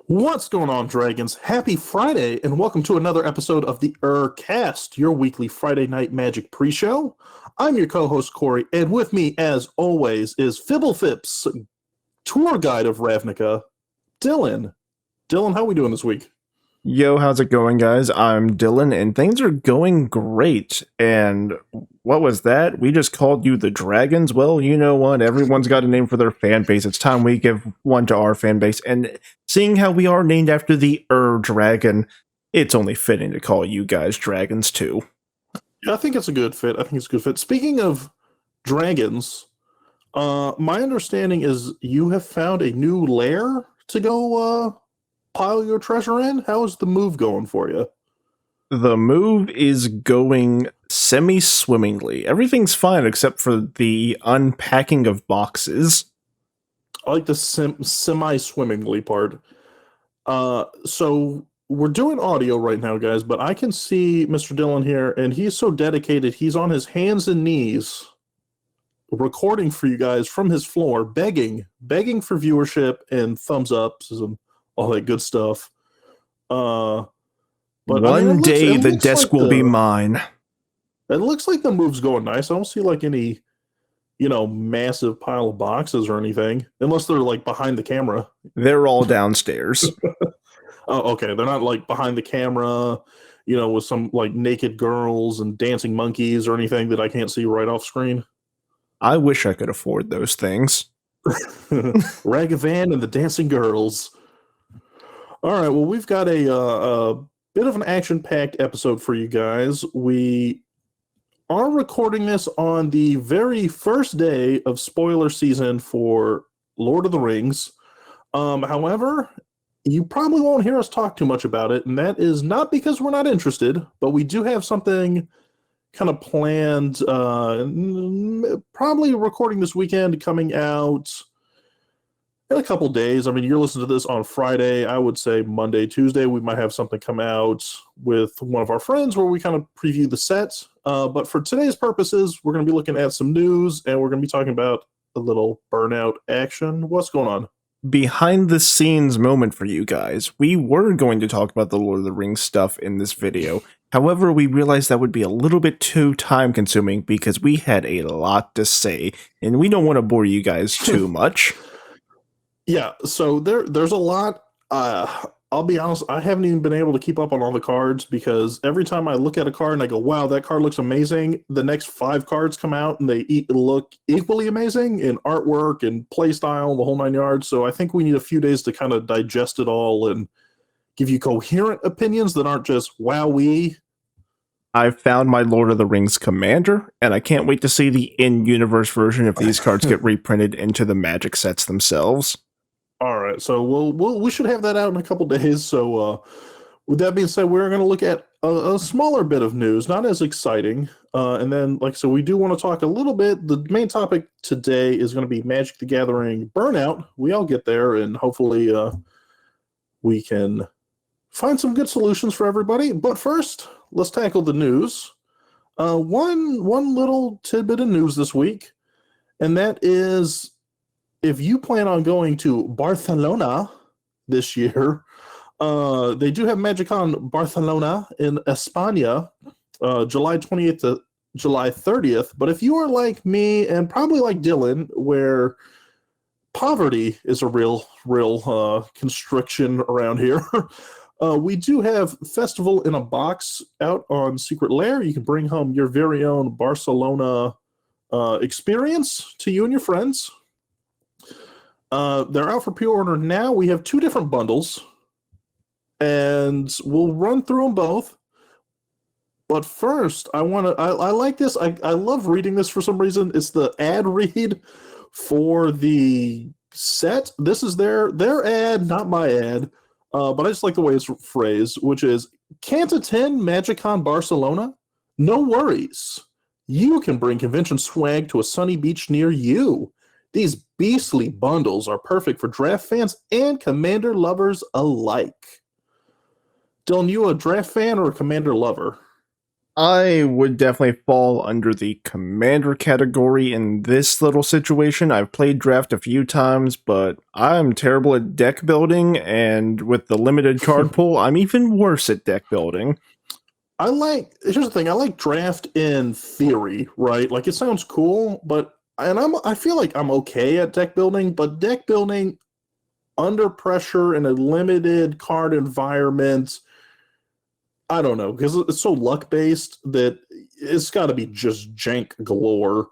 What's going on, Dragons? Happy Friday, and welcome to another episode of the ErCast, your weekly Friday night magic pre-show. I'm your co-host, Cory, and with me, as always, is Fibblefip's tour guide of Ravnica, Dylan. Dylan, how are we doing this week? Yo, how's it going, guys? I'm Dylan, and things are going great. And what was that? We just called you the Dragons? Well, you know what? Everyone's got a name for their fan base. It's time we give one to our fan base. And seeing how we are named after the Dragon, it's only fitting to call you guys Dragons, too. Yeah, I think it's a good fit. Speaking of dragons, my understanding is you have found a new lair to go pile your treasure in. How is the move going for you? The move is going semi-swimmingly. Everything's fine except for the unpacking of boxes. I like the semi-swimmingly part. So we're doing audio right now, guys, but I can see Mr. Dillon here, and he's so dedicated. He's on his hands and knees recording for you guys from his floor, begging for viewership and thumbs ups and all that good stuff. But One day the desk will be mine. It looks like the move's going nice. I don't see like any, massive pile of boxes or anything, unless they're like behind the camera. They're all downstairs. Oh, okay. They're not like behind the camera, with some like naked girls and dancing monkeys or anything that I can't see right off screen. I wish I could afford those things. Ragavan and the dancing girls. All right. Well, we've got a bit of an action-packed episode for you guys. We are recording this on the very first day of spoiler season for Lord of the Rings. However, you probably won't hear us talk too much about it, and that is not because we're not interested, but we do have something kind of planned, probably recording this weekend, coming out in a couple days. I mean, you're listening to this on Friday. I would say Monday, Tuesday, we might have something come out with one of our friends where we kind of preview the set. But for today's purposes, we're going to be looking at some news, and we're going to be talking about a little Burnout action. What's going on? Behind the scenes moment for you guys. We were going to talk about the Lord of the Rings stuff in this video. However, we realized that would be a little bit too time consuming because we had a lot to say, and we don't want to bore you guys too much. Yeah, so there's a lot. I'll be honest, I haven't even been able to keep up on all the cards because every time I look at a card and I go, wow, that card looks amazing, the next 5 cards come out and they look equally amazing in artwork and play style, the whole 9 yards. So I think we need a few days to kind of digest it all and give you coherent opinions that aren't just wowee. I found my Lord of the Rings commander, and I can't wait to see the in-universe version if these cards get reprinted into the Magic sets themselves. All right, so we should have that out in a couple days. So with that being said, we're going to look at a smaller bit of news, not as exciting. And then, like I said, we do want to talk a little bit. The main topic today is going to be Magic the Gathering Burnout. We all get there, and hopefully we can find some good solutions for everybody. But first, let's tackle the news. One little tidbit of news this week, and that is, if you plan on going to Barcelona this year, they do have MagicCon Barcelona in España, July 20th to July 30th. But if you are like me and probably like Dylan, where poverty is a real constriction around here, we do have Festival in a Box out on Secret Lair. You can bring home your very own Barcelona experience to you and your friends. They're out for pre-order now. We have 2 different bundles, and we'll run through them both. But first, I like this. I love reading this for some reason. It's the ad read for the set. This is their ad, not my ad. But I just like the way it's phrased, which is, can't attend MagicCon Barcelona? No worries. You can bring convention swag to a sunny beach near you. These beastly bundles are perfect for draft fans and Commander lovers alike. Dylan, you a draft fan or a Commander lover? I would definitely fall under the commander category in this little situation. I've played draft a few times, but I'm terrible at deck building, and with the limited card pool, I'm even worse at deck building. Here's the thing, I like draft in theory, right? Like it sounds cool, but I feel like I'm okay at deck building, but deck building under pressure in a limited card environment, I don't know, because it's so luck based that it's got to be just jank galore.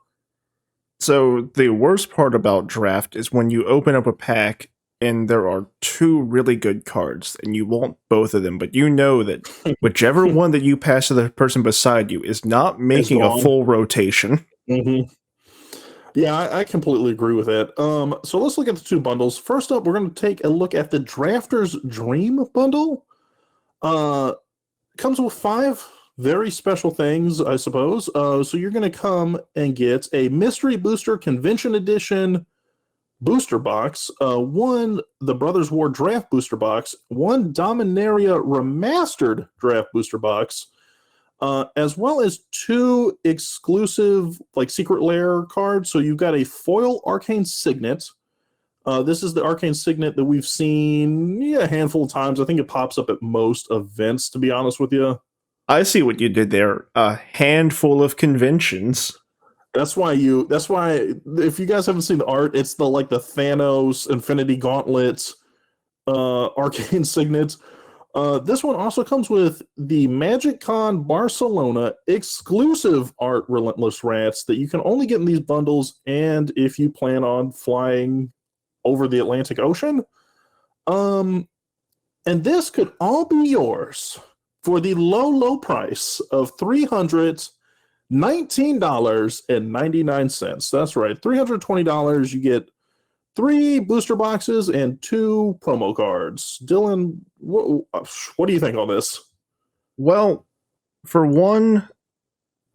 So the worst part about draft is when you open up a pack and there are two really good cards and you want both of them, but you know that whichever one that you pass to the person beside you is not making a full rotation. Mm-hmm. Yeah, I completely agree with that. So let's look at the two bundles. First up, we're going to take a look at the Drafter's Dream bundle. Comes with 5 very special things, I suppose. So you're going to come and get a Mystery Booster Convention Edition booster box, one the Brothers War Draft booster box, one Dominaria Remastered Draft booster box, as well as 2 exclusive like Secret Lair cards. So you've got a foil Arcane Signet. This is the Arcane Signet that we've seen a handful of times. I think it pops up at most events, to be honest with you. I see what you did there. A handful of conventions. That's why if you guys haven't seen the art, it's the Thanos Infinity Gauntlets Arcane Signets. This one also comes with the Magic Con Barcelona exclusive art Relentless Rats that you can only get in these bundles, and if you plan on flying over the Atlantic Ocean. And this could all be yours for the low price of $319.99. That's right, $320. You get 3 booster boxes and 2 promo cards. Dylan, what do you think on this? Well, for one,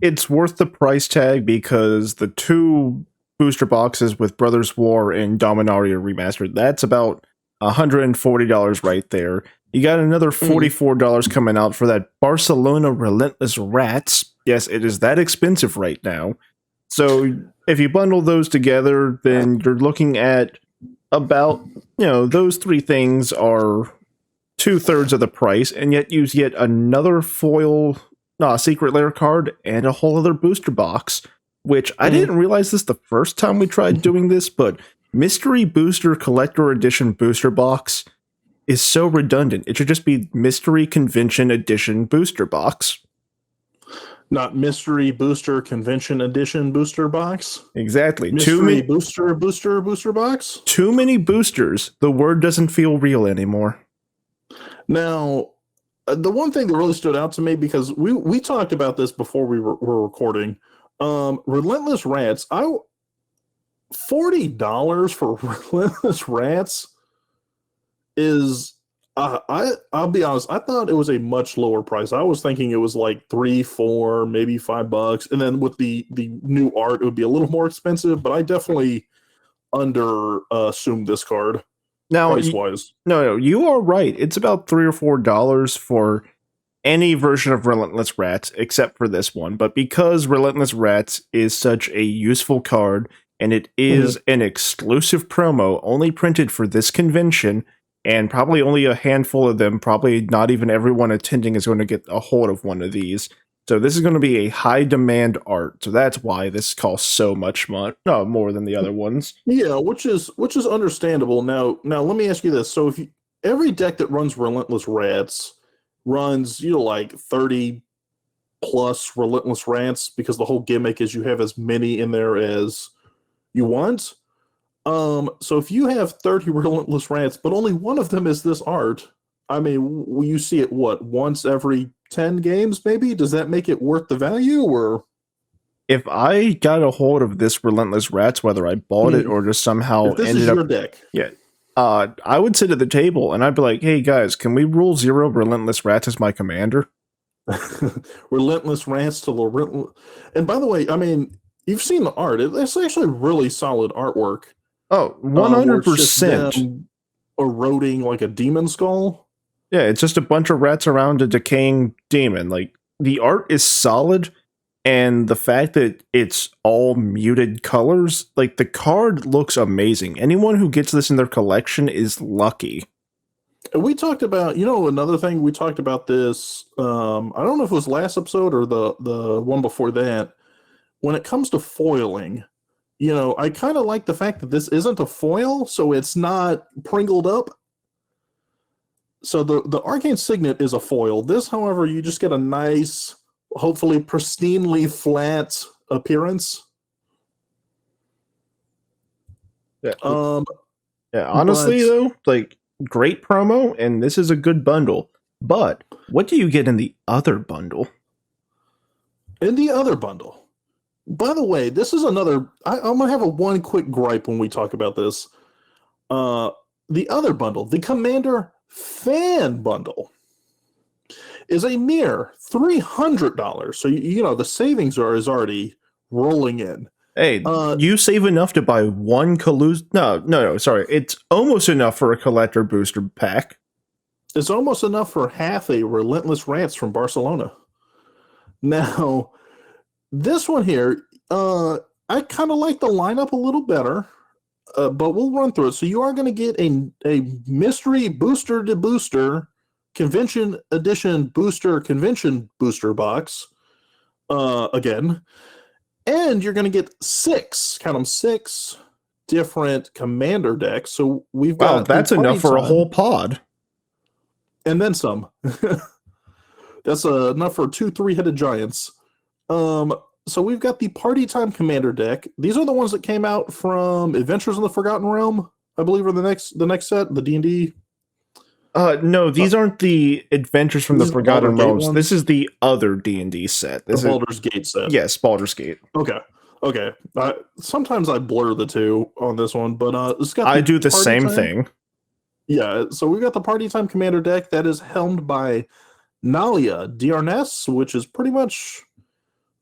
it's worth the price tag because the 2 booster boxes with Brothers War and Dominaria Remastered, that's about $140 right there. You got another $44 coming out for that Barcelona Relentless Rats. Yes, it is that expensive right now. So if you bundle those together, then you're looking at about, those 3 things are 2/3 of the price, and yet you get another foil Secret Lair card and a whole other booster box, which I didn't realize this the first time we tried doing this, but Mystery Booster Collector Edition booster box is so redundant. It should just be Mystery Convention Edition booster box. Not Mystery Booster Convention Edition booster box? Exactly. Mystery Booster box? Too many boosters. The word doesn't feel real anymore. Now, the one thing that really stood out to me, because we talked about this before we were recording, Relentless Rats, $40 for Relentless Rats is, I'll be honest, I thought it was a much lower price. I was thinking it was like $3, $4, maybe $5, and then with the new art, it would be a little more expensive. But I definitely assumed this card now price wise. No, you are right. It's about $3 or $4 for any version of Relentless Rats except for this one. But because Relentless Rats is such a useful card, and it is an exclusive promo only printed for this convention, and probably only a handful of them, probably not even everyone attending is going to get a hold of one of these. So this is going to be a high demand art. So that's why this costs so much more than the other ones. Yeah, which is understandable. Now let me ask you this. So if every deck that runs Relentless Rats runs, like 30 plus Relentless Rats, because the whole gimmick is you have as many in there as you want. So if you have 30 Relentless Rats, but only one of them is this art, I mean, will you see it once every 10 games, maybe? Does that make it worth the value, or? If I got a hold of this Relentless Rats, whether I bought it or just somehow if this ended is your deck, I would sit at the table and I'd be like, "Hey guys, can we rule 0 Relentless Rats as my commander?" Relentless Rats to the and by the way, I mean, you've seen the art; it's actually really solid artwork. Oh, 100%. Eroding like a demon skull. Yeah, it's just a bunch of rats around a decaying demon. Like, the art is solid, and the fact that it's all muted colors, like the card looks amazing. Anyone who gets this in their collection is lucky. We talked about, another thing we talked about this. I don't know if it was last episode or the one before that. When it comes to foiling, I kind of like the fact that this isn't a foil, so it's not pringled up. So the Arcane Signet is a foil. This, however, you just get a nice, hopefully pristinely flat appearance. Yeah. Honestly, though, like, great promo, and this is a good bundle. But what do you get in the other bundle? In the other bundle. By the way, this is another. I'm gonna have one quick gripe when we talk about this. The other bundle, the Commander Fan Bundle, is a mere $300. So the savings is already rolling in. Hey, you save enough to buy one No, sorry. It's almost enough for a collector booster pack. It's almost enough for half a Relentless Rants from Barcelona. Now, this one here, I kind of like the lineup a little better, but we'll run through it. So you are going to get a mystery booster to booster convention edition booster convention booster box again. And you're going to get 6 different commander decks. So we've got... Wow, that's enough for a whole pod. And then some. That's enough for 2 3-headed giants. So we've got the Party Time Commander deck. These are the ones that came out from Adventures in the Forgotten Realm, I believe, are the next set, the D&D. No, these aren't the Adventures from the Forgotten Realms. This is the other D&D set. This is Baldur's Gate set. Yes, Baldur's Gate. Okay. Sometimes I blur the two on this one, but it's got. I do the same thing. Yeah, so we've got the Party Time Commander deck that is helmed by Nalia Diarnes, which is pretty much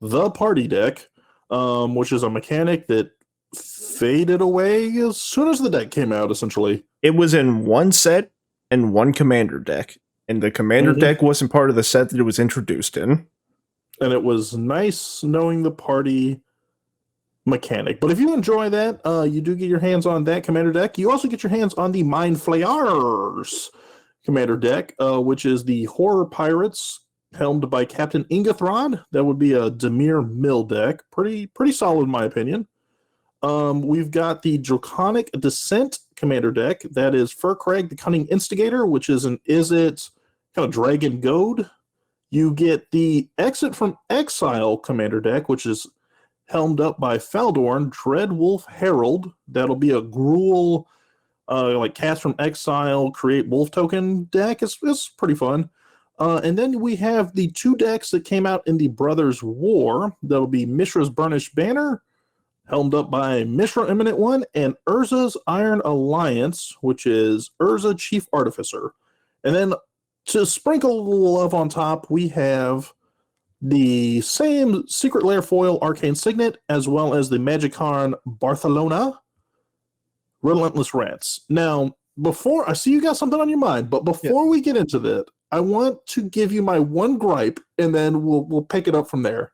the party deck, which is a mechanic that faded away as soon as the deck came out, essentially. It was in one set and one commander deck, and the commander deck wasn't part of the set that it was introduced in. And it was nice knowing the party mechanic. But if you enjoy that, you do get your hands on that commander deck. You also get your hands on the Mind Flayers commander deck, which is the Horror Pirates, helmed by Captain Ingathrod. That would be a Demir Mill deck. Pretty solid, in my opinion. We've got the Draconic Descent commander deck. That is Furcrag, the Cunning Instigator, which is an Izzet kind of Dragon Goad. You get the Exit from Exile commander deck, which is helmed up by Faldorn, Dreadwolf Herald. That'll be a Gruul, like Cast from Exile, create Wolf token deck. It's pretty fun. And then we have the 2 decks that came out in the Brothers War. That'll be Mishra's Burnished Banner, helmed up by Mishra Eminent One, and Urza's Iron Alliance, which is Urza Chief Artificer. And then to sprinkle a little love on top, we have the same Secret Lair foil Arcane Signet, as well as the Magickarn Barcelona Relentless Rants. Now, before I see you got something on your mind, but before we get into that, I want to give you my one gripe, and then we'll pick it up from there.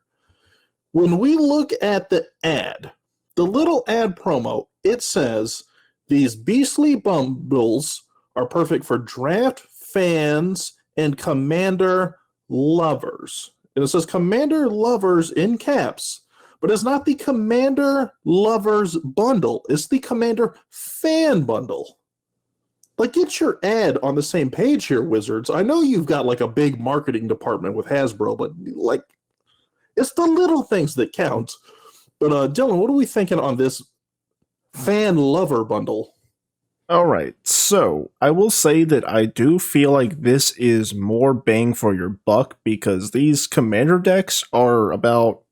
When we look at the ad, the little ad promo, it says these beastly bundles are perfect for draft fans and commander lovers. And it says commander lovers in caps, but it's not the commander lovers bundle. It's the commander fan bundle. Like, get your ad on the same page here, Wizards. I know you've got like a big marketing department with Hasbro, but like, it's the little things that count. But Dylan, what are we thinking on this fan lover bundle? All right, so I will say that I do feel like this is more bang for your buck, because these commander decks are about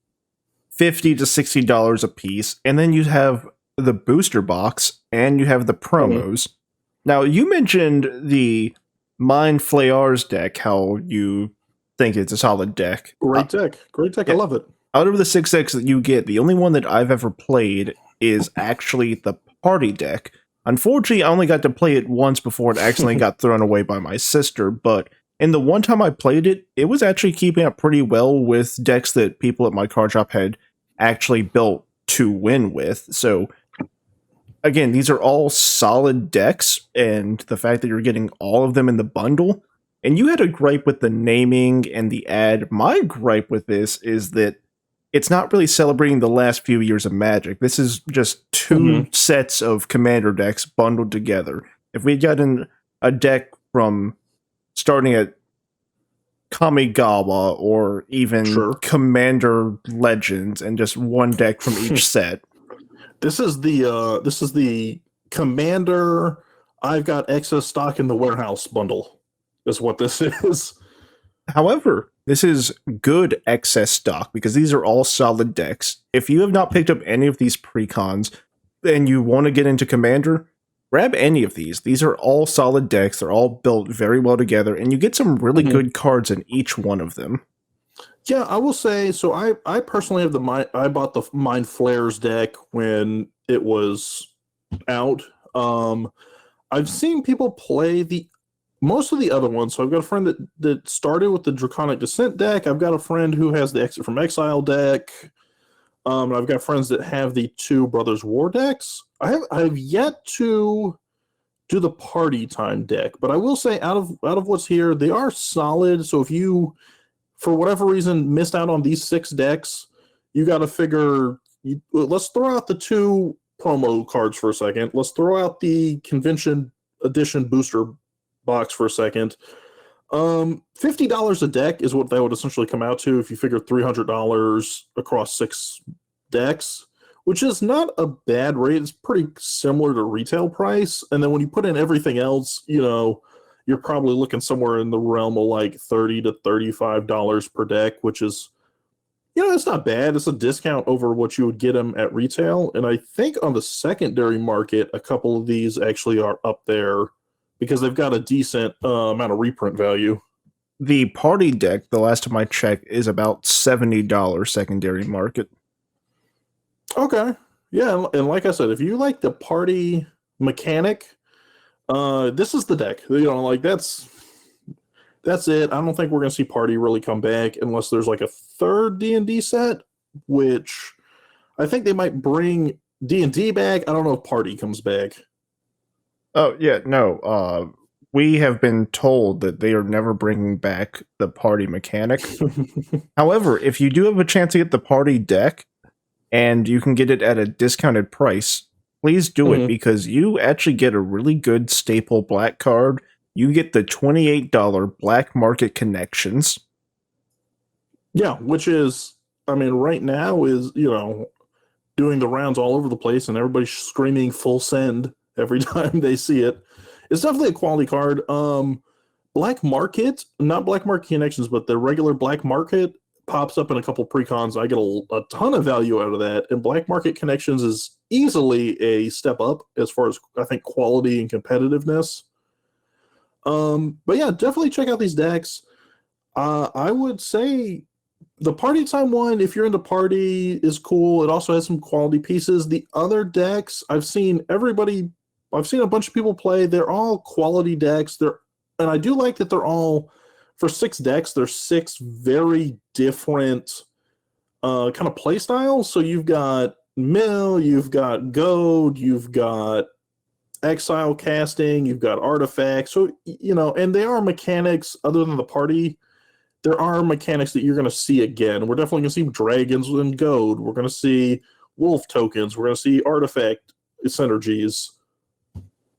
$50 to $60 a piece, and then you have the booster box and you have the promos. Now, you mentioned the Mind Flayers deck, how you think it's a solid deck. Great deck. I love it. Out of the 6 decks that you get, the only one that I've ever played is actually the party deck. Unfortunately, I only got to play it once before it accidentally got thrown away by my sister, but And the one time I played it, it was actually keeping up pretty well with decks that people at my card shop had actually built to win with. So again, these are all solid decks, and the fact that you're getting all of them in the bundle, and you had a gripe with the naming and the ad. My gripe with this is that it's not really celebrating the last few years of Magic. This is just two sets of commander decks bundled together. If we'd gotten a deck from starting at Kamigawa or even Commander Legends and just one deck from each set. This is the Commander I've got excess stock in the warehouse bundle is what this is. However, this is good excess stock because these are all solid decks. If you have not picked up any of these precons and you want to get into Commander, grab any of these. These are all solid decks. They're all built very well together, and you get some really good cards in each one of them. Yeah, I will say, so I personally have I bought the Mind Flares deck when it was out. I've seen people play most of the other ones. So I've got a friend that started with the Draconic Descent deck. I've got a friend who has the Exit from Exile deck. And I've got friends that have the two Brothers War decks. I've yet to do the Party Time deck, but I will say out of what's here, they are solid. So if you, for whatever reason, missed out on these 6 decks, you got to figure. Let's throw out the 2 promo cards for a second. Let's throw out the Convention Edition booster box for a second. $50 a deck is what that would essentially come out to if you figure $300 across 6 decks, which is not a bad rate. It's pretty similar to retail price. And then when you put in everything else, you're probably looking somewhere in the realm of like $30 to $35 per deck, which is, it's not bad. It's a discount over what you would get them at retail. And I think on the secondary market, a couple of these actually are up there because they've got a decent amount of reprint value. The party deck, the last time I checked, is about $70 secondary market. Okay. Yeah, and like I said, if you like the party mechanic, this is the deck. That's it. I don't think we're going to see Party really come back unless there's like a third D&D set, which I think they might bring D&D back. I don't know if Party comes back. Oh, yeah, no. We have been told that they are never bringing back the Party mechanic. However, if you do have a chance to get the Party deck, and you can get it at a discounted price, please do it because you actually get a really good staple black card. You get the $28 Black Market Connections. Yeah, which is, right now is, doing the rounds all over the place and everybody's screaming full send every time they see it. It's definitely a quality card. Black Market, not Black Market Connections, but the regular Black Market pops up in a couple precons. I get a ton of value out of that, and Black Market Connections is easily a step up as far as I think quality and competitiveness. But yeah, definitely check out these decks. I would say the Party Time one, if you're into Party, is cool. It also has some quality pieces. The other decks, I've seen a bunch of people play. They're all quality decks. And I do like that they're all, for 6 decks, there's 6 very different kind of play styles. So you've got Mill, you've got Goad, you've got Exile casting, you've got artifacts. So, and they are mechanics other than the Party. There are mechanics that you're going to see again. We're definitely going to see dragons and Goad. We're going to see wolf tokens. We're going to see artifact synergies.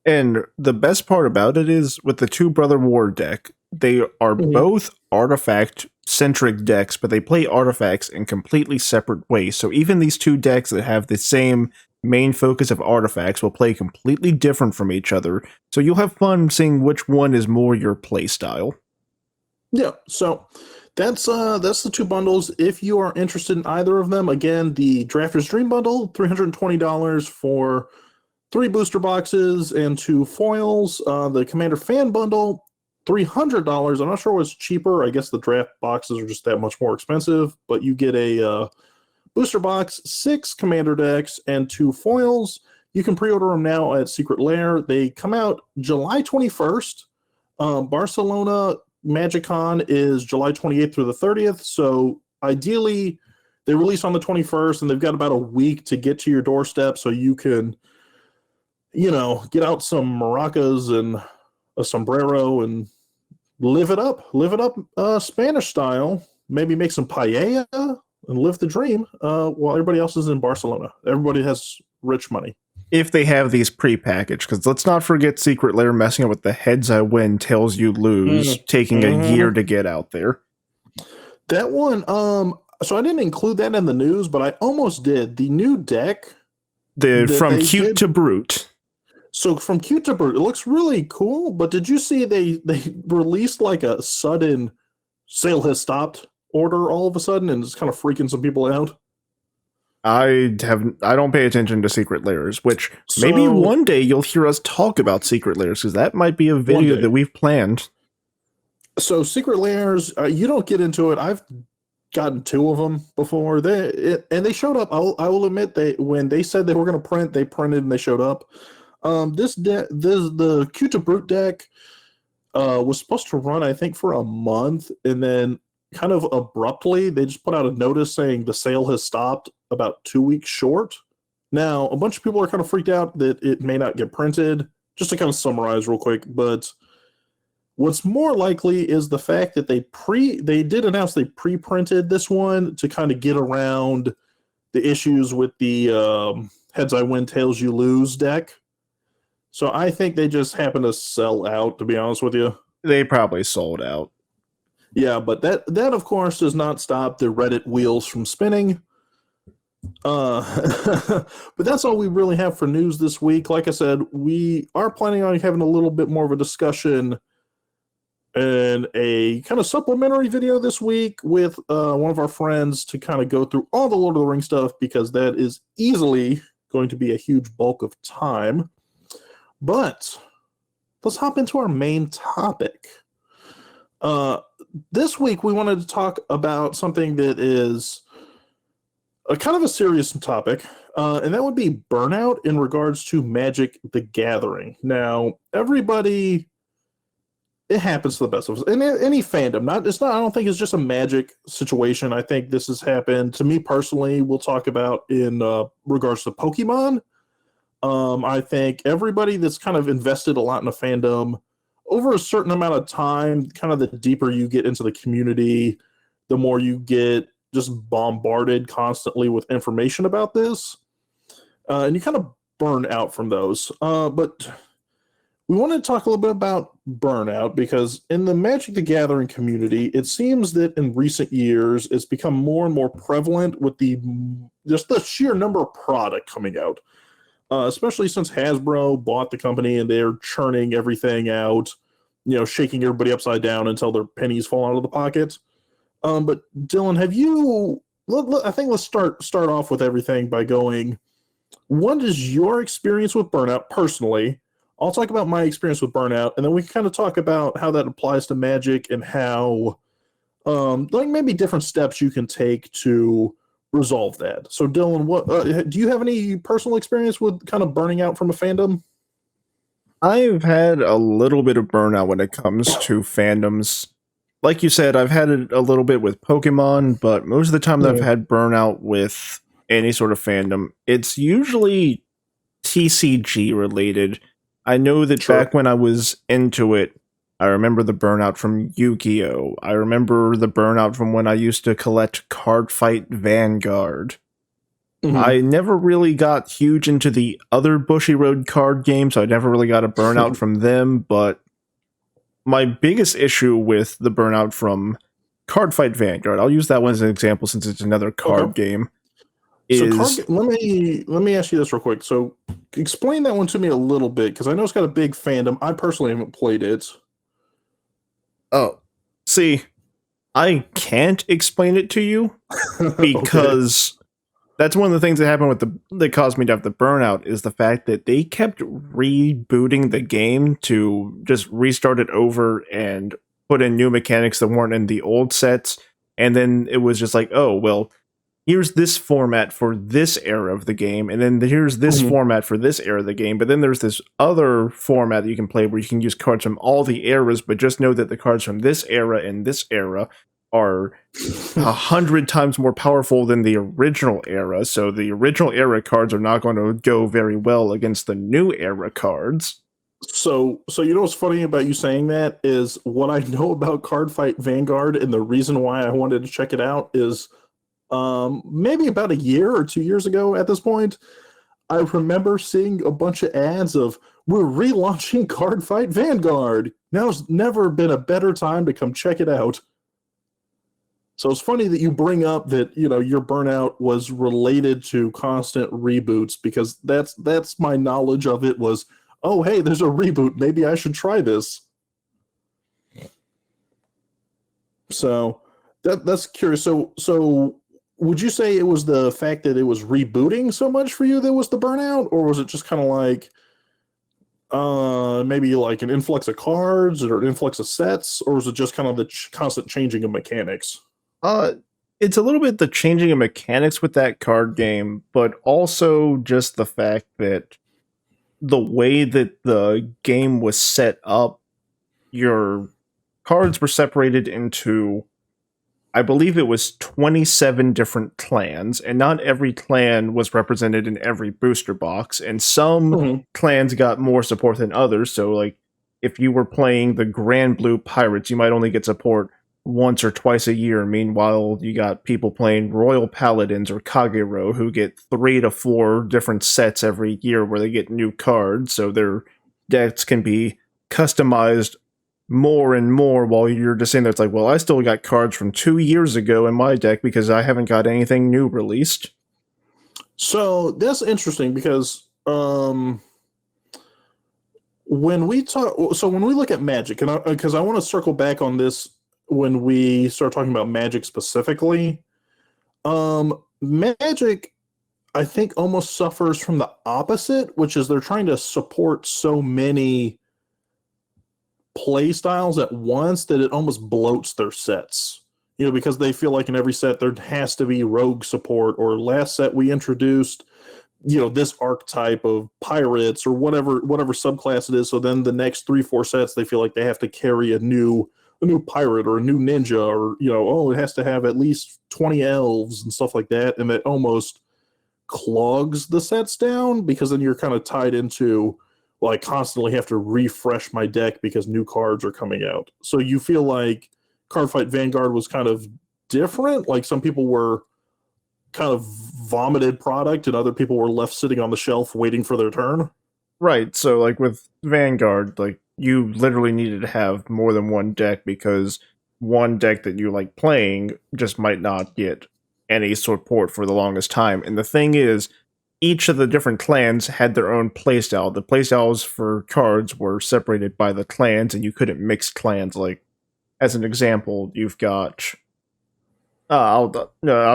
And the best part about it is with the 2 Brother War deck, they are both artifact-centric decks, but they play artifacts in completely separate ways. So even these 2 decks that have the same main focus of artifacts will play completely different from each other. So you'll have fun seeing which one is more your play style. Yeah, so that's the 2 bundles. If you are interested in either of them, again, the Drafter's Dream Bundle, $320 for 3 booster boxes and 2 foils. The Commander Fan Bundle, $300. I'm not sure what's cheaper. I guess the draft boxes are just that much more expensive, but you get a booster box, 6 Commander decks, and 2 foils. You can pre-order them now at Secret Lair. They come out July 21st. Barcelona MagicCon is July 28th through the 30th. So ideally, they release on the 21st, and they've got about a week to get to your doorstep so you can, get out some maracas and a sombrero and live it up. Live it up Spanish style. Maybe make some paella and live the dream while everybody else is in Barcelona. Everybody has rich money. If they have these pre-packaged, because let's not forget Secret Lair messing up with the heads I win, tails you lose, taking a year to get out there. That one, so I didn't include that in the news, but I almost did. The new deck. From cute to brute. So from cute to brute, it looks really cool, but did you see they released like a sudden sale has stopped order all of a sudden, and it's kind of freaking some people out? I don't pay attention to Secret Lairs, which maybe one day you'll hear us talk about Secret Lairs, because that might be a video that we've planned. So Secret Lairs, you don't get into it. I've gotten 2 of them before. They showed up. I will admit, when they said they were going to print, they printed and they showed up. The Cute to Brute deck was supposed to run, I think, for a month, and then kind of abruptly they just put out a notice saying the sale has stopped about 2 weeks short. Now, a bunch of people are kind of freaked out that it may not get printed. Just to kind of summarize real quick, but what's more likely is the fact that they did announce they pre-printed this one to kind of get around the issues with the heads I win, tails you lose deck. So I think they just happened to sell out, to be honest with you. They probably sold out. Yeah, but that of course does not stop the Reddit wheels from spinning. But that's all we really have for news this week. Like I said, we are planning on having a little bit more of a discussion and a kind of supplementary video this week with one of our friends to kind of go through all the Lord of the Rings stuff, because that is easily going to be a huge bulk of time. But let's hop into our main topic. This week we wanted to talk about something that is a kind of a serious topic, and that would be burnout in regards to Magic the Gathering. Now, everybody, it happens to the best of us in any fandom. I don't think it's just a Magic situation. I think this has happened to me personally. We'll talk about in regards to Pokemon. I think everybody that's kind of invested a lot in a fandom over a certain amount of time, kind of the deeper you get into the community, the more you get just bombarded constantly with information about this. And you kind of burn out from those. But we want to talk a little bit about burnout, because in the Magic the Gathering community, it seems that in recent years, it's become more and more prevalent with just the sheer number of product coming out. Especially since Hasbro bought the company and they're churning everything out, shaking everybody upside down until their pennies fall out of the pockets. But Dylan, I think let's start off with everything by going, what is your experience with burnout personally? I'll talk about my experience with burnout, and then we can kind of talk about how that applies to Magic and how, maybe different steps you can take to resolve that. So Dylan, what do you have any personal experience with kind of burning out from a fandom? I've had a little bit of burnout when it comes to fandoms. Like you said, I've had it a little bit with Pokemon, but most of the time that I've had burnout with any sort of fandom, it's usually TCG related. I know that back when I was into it, I remember the burnout from Yu-Gi-Oh! I remember the burnout from when I used to collect Card Fight Vanguard. Mm-hmm. I never really got huge into the other Bushy Road card games, so I never really got a burnout from them, but my biggest issue with the burnout from Card Fight Vanguard, I'll use that one as an example since it's another card game, let me ask you this real quick. So explain that one to me a little bit, because I know it's got a big fandom. I personally haven't played it. Oh, see, I can't explain it to you because that's one of the things that happened that caused me to have the burnout, is the fact that they kept rebooting the game to just restart it over and put in new mechanics that weren't in the old sets. And then it was just like, oh, well, here's this format for this era of the game, and then here's this Mhm. format for this era of the game. But then there's this other format that you can play where you can use cards from all the eras, but just know that the cards from this era and this era are 100 times more powerful than the original era. So the original era cards are not going to go very well against the new era cards. So you know what's funny about you saying that is what I know about Card Fight Vanguard, and the reason why I wanted to check it out is maybe about a year or 2 years ago at this point, I remember seeing a bunch of ads of we're relaunching Card Fight Vanguard. Now's never been a better time to come check it out. So it's funny that you bring up that, you know, your burnout was related to constant reboots, because that's my knowledge of it was, oh hey, there's a reboot, maybe I should try this. So that's curious. So would you say it was the fact that it was rebooting so much for you that was the burnout, or was it just kind of like maybe like an influx of cards or an influx of sets, or was it just kind of the constant changing of mechanics? Uh, it's a little bit the changing of mechanics with that card game, but also just the fact that the way that the game was set up, your cards were separated into, I believe it was 27 different clans, and not every clan was represented in every booster box, and some Mhm. clans got more support than others. So, like, if you were playing the Grand Blue Pirates, you might only get support once or twice a year. Meanwhile, you got people playing Royal Paladins or Kagero who get 3 to 4 different sets every year where they get new cards, so their decks can be customized more and more, while you're just saying that it's like, well, I still got cards from 2 years ago in my deck because I haven't got anything new released. So that's interesting because when we talk, so when we look at Magic, and because I want to circle back on this when we start talking about Magic specifically, Magic, I think, almost suffers from the opposite, which is they're trying to support so many play styles at once that it almost bloats their sets. You know, because they feel like in every set there has to be rogue support, or last set we introduced, you know, this archetype of pirates or whatever subclass it is. So then the next 3-4 sets they feel like they have to carry a new pirate or a new ninja, or, you know, oh, it has to have at least 20 elves and stuff like that, and that almost clogs the sets down, because then you're kind of tied into, well, I constantly have to refresh my deck because new cards are coming out. So you feel like Cardfight Vanguard was kind of different? Like some people were kind of vomited product and other people were left sitting on the shelf waiting for their turn? Right, so like with Vanguard, like you literally needed to have more than one deck because one deck that you like playing just might not get any support for the longest time. And the thing is, each of the different clans had their own playstyle. The playstyles for cards were separated by the clans, and you couldn't mix clans. Like, as an example, you've got I'll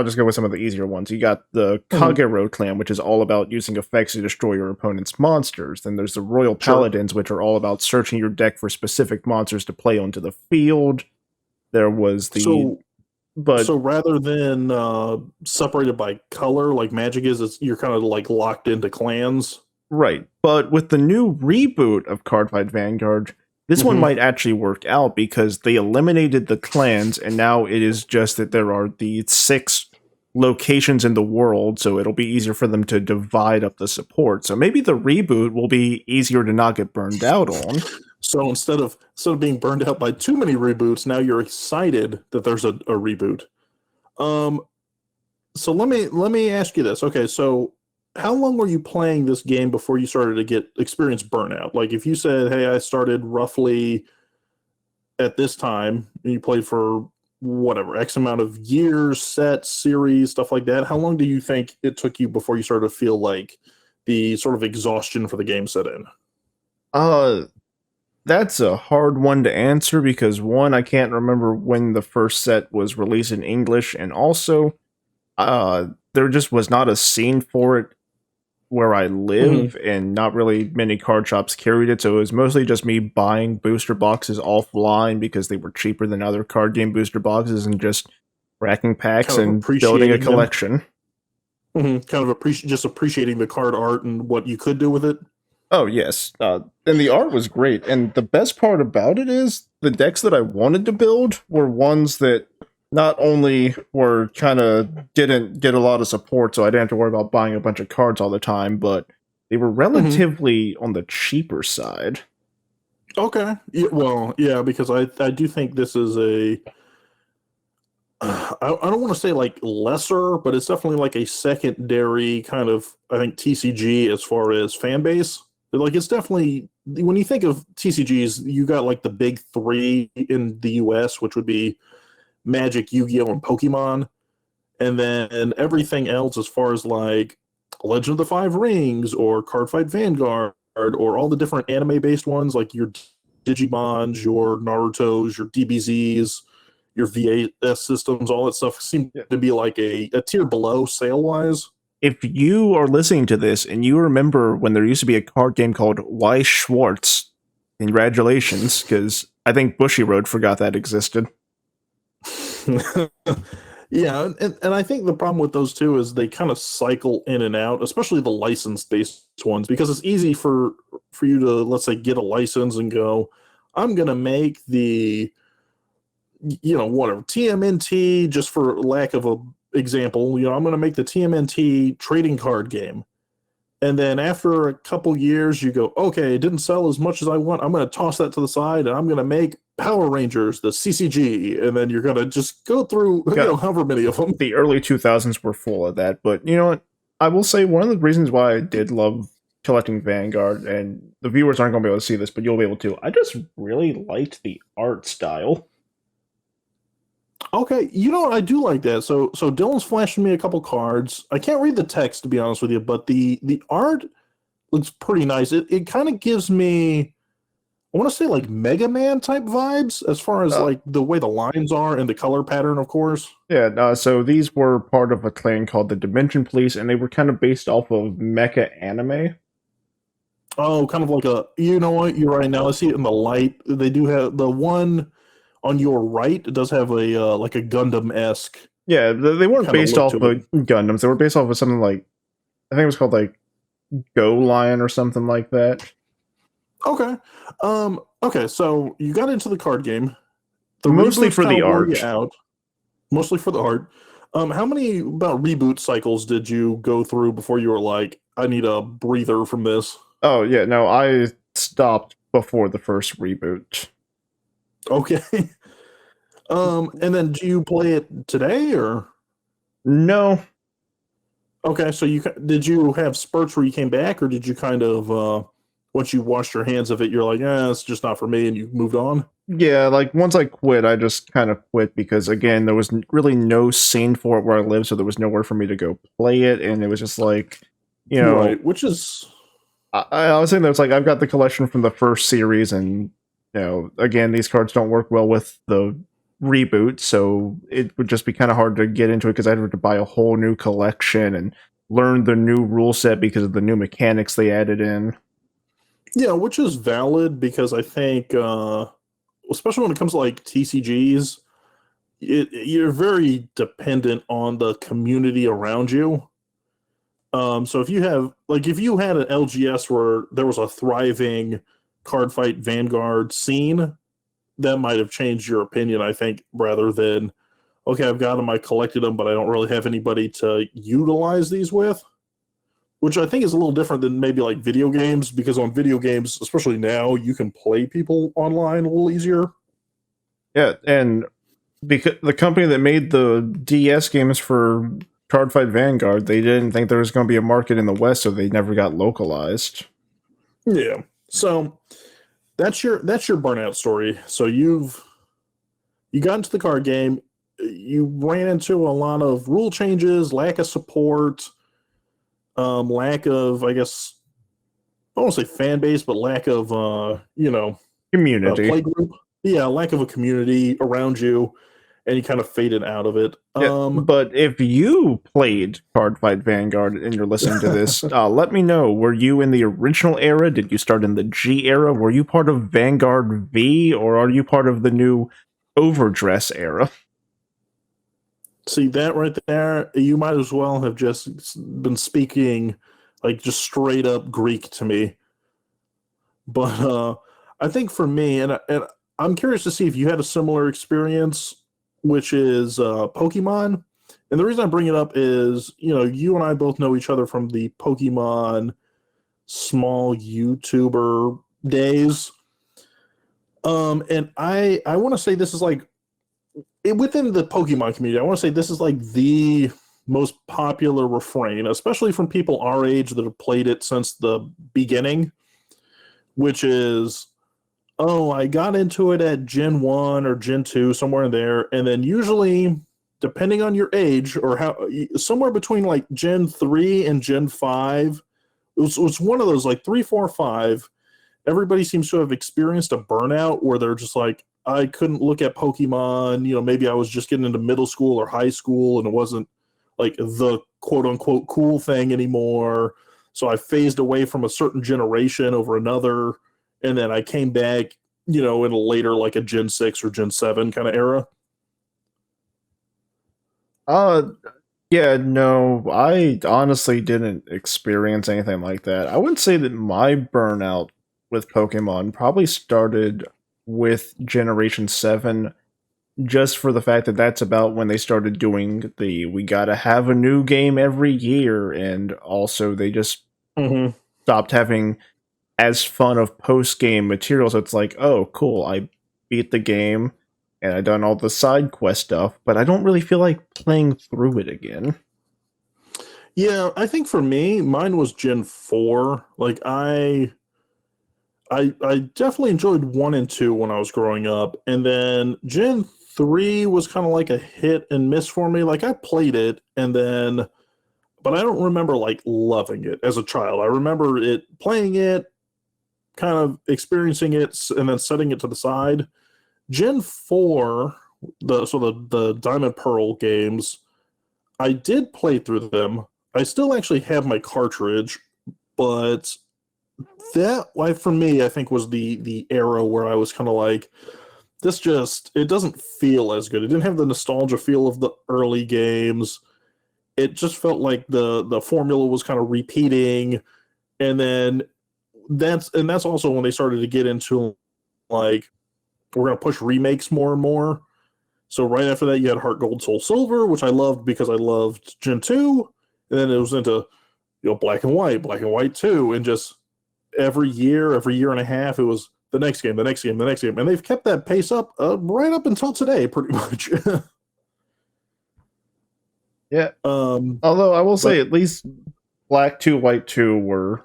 just go with some of the easier ones. You got the Mhm. Kagero clan, which is all about using effects to destroy your opponent's monsters. Then there's the Royal Sure. Paladins, which are all about searching your deck for specific monsters to play onto the field. There was the So but so rather than separated by color like Magic is, you're kind of like locked into clans. Right, but with the new reboot of Cardfight Vanguard, this one Hmm. might actually work out because they eliminated the clans, and now it is just that there are the 6 locations in the world, so it'll be easier for them to divide up the support. So maybe the reboot will be easier to not get burned out on. So instead of being burned out by too many reboots, now you're excited that there's a reboot. Um, so let me ask you this. Okay, so how long were you playing this game before you started to get experience burnout? Like if you said, "Hey, I started roughly at this time," and you played for whatever X amount of years, sets, series, stuff like that. How long do you think it took you before you started to feel like the sort of exhaustion for the game set in? Uh, that's a hard one to answer because one, I can't remember when the first set was released in English, and also, there just was not a scene for it where I Mhm. live, and not really many card shops carried it, so it was mostly just me buying booster boxes offline because they were cheaper than other card game booster boxes, and just racking packs kind of and building a appreciating them. collection. Kind of just appreciating the card art and what you could do with it. Oh yes, and the art was great. And the best part about it is the decks that I wanted to build were ones that not only were kind of didn't get a lot of support, so I didn't have to worry about buying a bunch of cards all the time, but they were relatively on the cheaper side. Okay. Yeah, well, yeah, because I do think this is a I don't want to say like lesser, but it's definitely like a secondary kind of, I think, TCG as far as fan base. Like it's definitely, when you think of TCGs, you got like the big three in the US, which would be Magic, Yu-Gi-Oh, and Pokemon. And then everything else as far as like Legend of the Five Rings or Cardfight Vanguard or all the different anime based ones like your Digimons, your Narutos, your DBZs, your VAS systems, all that stuff seem to be like a tier below sale wise. If you are listening to this and you remember when there used to be a card game called Why Schwartz, congratulations, because I think Bushy Road forgot that existed. Yeah, and I think the problem with those two is they kind of cycle in and out, especially the license-based ones, because it's easy for you to, let's say, get a license and go, I'm gonna make the, whatever, TMNT, just for lack of a example, I'm gonna make the TMNT trading card game. And then after a couple years, you go, okay, it didn't sell as much as I want. I'm going to toss that to the side, and I'm going to make Power Rangers, the CCG, and then you're going to just go through, however many of them. The early 2000s were full of that, but you know what? I will say one of the reasons why I did love collecting Vanguard, and the viewers aren't going to be able to see this, but you'll be able to. I just really liked the art style. Okay, I do like that. So Dylan's flashing me a couple cards. I can't read the text to be honest with you, but the art looks pretty nice. It kind of gives me, I want to say, like Mega Man type vibes as far as like the way the lines are and the color pattern, of course. Yeah, so these were part of a clan called the Dimension Police, and they were kind of based off of mecha anime. Oh, kind of like a, you know what? You're right. Now I see it in the light. They do have the one on your right. It does have a like a Gundam-esque. Yeah, they weren't based off of Gundams. They were based off of something like, I think it was called like Go Lion or something like that. Okay. Okay, so you got into the card game. Mostly for the art. Mostly for the art. How many about reboot cycles did you go through before you were like, I need a breather from this? Oh yeah, no, I stopped before the first reboot. Okay. And then do you play it today or? No. Okay, so did you have spurts where you came back, or did you kind of once you washed your hands of it, you're like, it's just not for me, and you moved on? Yeah, like once I quit, I just kind of quit because again, there was really no scene for it where I live, so there was nowhere for me to go play it, and it was just like, right, which is. I was saying that it's like I've got the collection from the first series, and again, these cards don't work well with the reboot, so it would just be kind of hard to get into it because I'd have to buy a whole new collection and learn the new rule set because of the new mechanics they added in. Yeah, which is valid because I think, especially when it comes to like TCGs, you're very dependent on the community around you. So if you had an LGS where there was a thriving Cardfight Vanguard scene, that might have changed your opinion, I think, rather than, okay, I've got them, I collected them, but I don't really have anybody to utilize these with. Which I think is a little different than maybe like video games, because on video games, especially now, you can play people online a little easier. Yeah, and because the company that made the DS games for Cardfight Vanguard, they didn't think there was going to be a market in the West, so they never got localized. Yeah, so that's your Burnout story. So you got into the card game, you ran into a lot of rule changes, lack of support, lack of, I guess, I won't say fan base, but lack of community, play group. Yeah, lack of a community around you, and you kind of faded out of it. Yeah, but if you played Cardfight Vanguard and you're listening to this, let me know. Were you in the original era? Did you start in the G era? Were you part of Vanguard V, or are you part of the new Overdress era? See that right there? You might as well have just been speaking like just straight up Greek to me. But I think for me, and I'm curious to see if you had a similar experience, which is Pokemon. And the reason I bring it up is, you and I both know each other from the Pokemon small YouTuber days. And I want to say this is like within the Pokemon community. I want to say this is like the most popular refrain, especially from people our age that have played it since the beginning, which is, oh, I got into it at Gen 1 or Gen 2, somewhere in there. And then usually, depending on your age or how, somewhere between like Gen 3 and Gen 5, it was one of those like 3, 4, 5. Everybody seems to have experienced a burnout where they're just like, I couldn't look at Pokemon. Maybe I was just getting into middle school or high school and it wasn't like the quote unquote cool thing anymore. So I phased away from a certain generation over another. And then I came back, in a later, like a Gen 6 or Gen 7 kind of era. Uh, yeah, no, I honestly didn't experience anything like that. I would say that my burnout with Pokemon probably started with Generation 7, just for the fact that that's about when they started doing the we gotta have a new game every year, and also they just Mm-hmm. stopped having as fun of post game material. So it's like, oh, cool, I beat the game and I done all the side quest stuff, but I don't really feel like playing through it again. Yeah, I think for me, mine was Gen 4. Like I definitely enjoyed 1 and 2 when I was growing up. And then Gen 3 was kind of like a hit and miss for me. Like I played it and then but I don't remember like loving it as a child. I remember it playing it, kind of experiencing it and then setting it to the side. Gen 4, the Diamond Pearl games, I did play through them. I still actually have my cartridge, but that like for me I think was the era where I was kind of like this just it doesn't feel as good. It didn't have the nostalgia feel of the early games. It just felt like the formula was kind of repeating, and then that's also when they started to get into like we're going to push remakes more and more. So right after that you had Heart Gold Soul Silver, which I loved because I loved Gen 2, and then it was into Black and White 2, and just every year and a half, it was the next game, the next game, the next game, and they've kept that pace up right up until today, pretty much. Yeah. um, Although I will but say, at least Black 2, White 2 were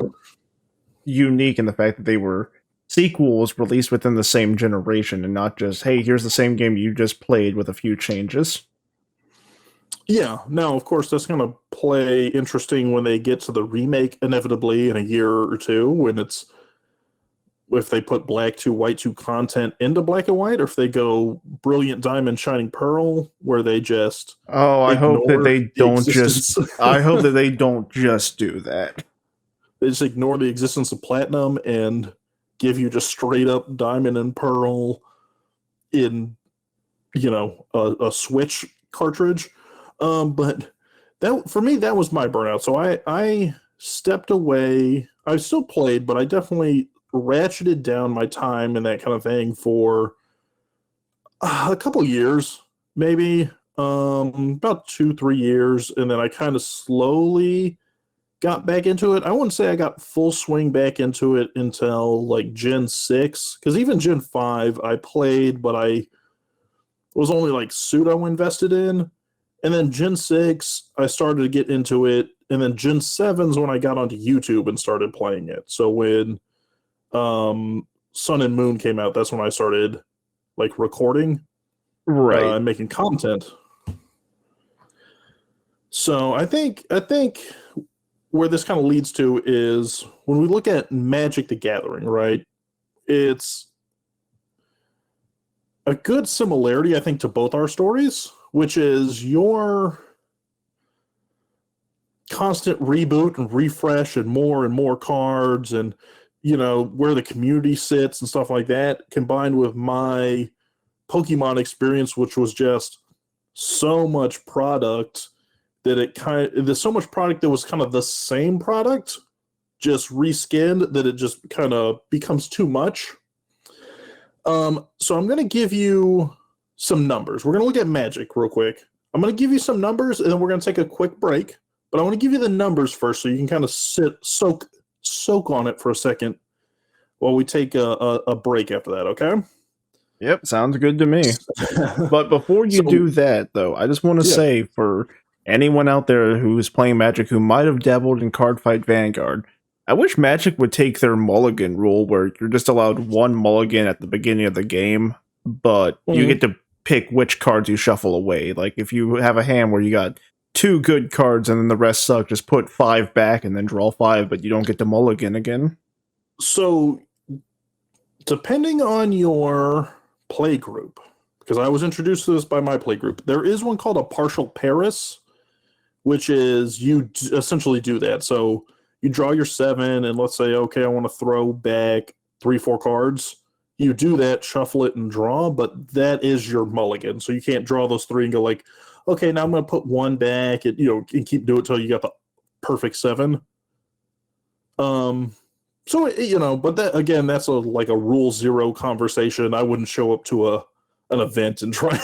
unique in the fact that they were sequels released within the same generation and not just, hey, here's the same game you just played with a few changes. yeah, now of course that's going to play interesting when they get to the remake inevitably in a year or two when it's if they put Black 2, White 2 content into Black and White, or if they go Brilliant Diamond, Shining Pearl, where they just Oh, I hope that ignore they the don't just. existence. I hope that they don't just do that. They just ignore the existence of Platinum and give you just straight up Diamond and Pearl in, a Switch cartridge. But that for me, that was my burnout. So I stepped away. I still played, but I definitely ratcheted down my time and that kind of thing for a couple years, maybe about 2 3 years, and then I kind of slowly got back into it. I wouldn't say I got full swing back into it until like Gen 6, because even Gen 5 I played, but I was only like pseudo invested in. And then Gen 6, I started to get into it. And then Gen 7's when I got onto YouTube and started playing it. So when Sun and Moon came out, that's when I started like recording Right. and making content. So I think where this kind of leads to is when we look at Magic the Gathering, right? It's a good similarity, I think, to both our stories, which is your constant reboot and refresh and more cards and where the community sits and stuff like that, combined with my Pokemon experience, which was just so much product there's so much product that was kind of the same product, just reskinned, that it just kind of becomes too much. So I'm going to give you some numbers. We're going to look at Magic real quick. I'm going to give you some numbers, and then we're going to take a quick break. But I want to give you the numbers first, so you can kind of soak on it for a second while we take a break after that. Okay? Yep, sounds good to me. But before you do that, though, I just want to say, for anyone out there who's playing Magic who might have dabbled in Cardfight Vanguard, I wish Magic would take their mulligan rule, where you're just allowed one mulligan at the beginning of the game, but you get to pick which cards you shuffle away. Like, if you have a hand where you got 2 good cards and then the rest suck, just put 5 back and then draw 5, but you don't get to mulligan again. So, depending on your play group, because I was introduced to this by my play group, there is one called a partial Paris, which is you essentially do that. So you draw your 7, and let's say, okay, I want to throw back 3-4 cards. You do that, shuffle it, and draw, but that is your mulligan. So you can't draw those 3 and go like, okay, now I'm going to put 1 back, and and keep doing it until you got the perfect 7. So but that, again, that's like a rule 0 conversation. I wouldn't show up to an event and try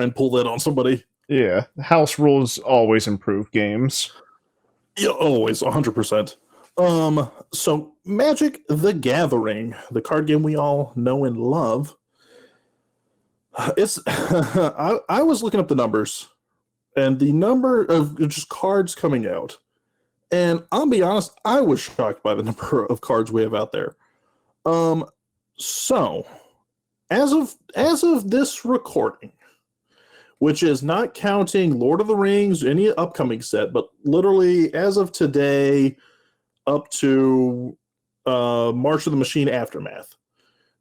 and pull that on somebody. Yeah, house rules always improve games. Yeah, always, 100%. So Magic the Gathering, the card game we all know and love. It's I was looking up the numbers, and the number of just cards coming out. And I'll be honest, I was shocked by the number of cards we have out there. So as of this recording, which is not counting Lord of the Rings, any upcoming set, but literally as of today up to March of the Machine Aftermath,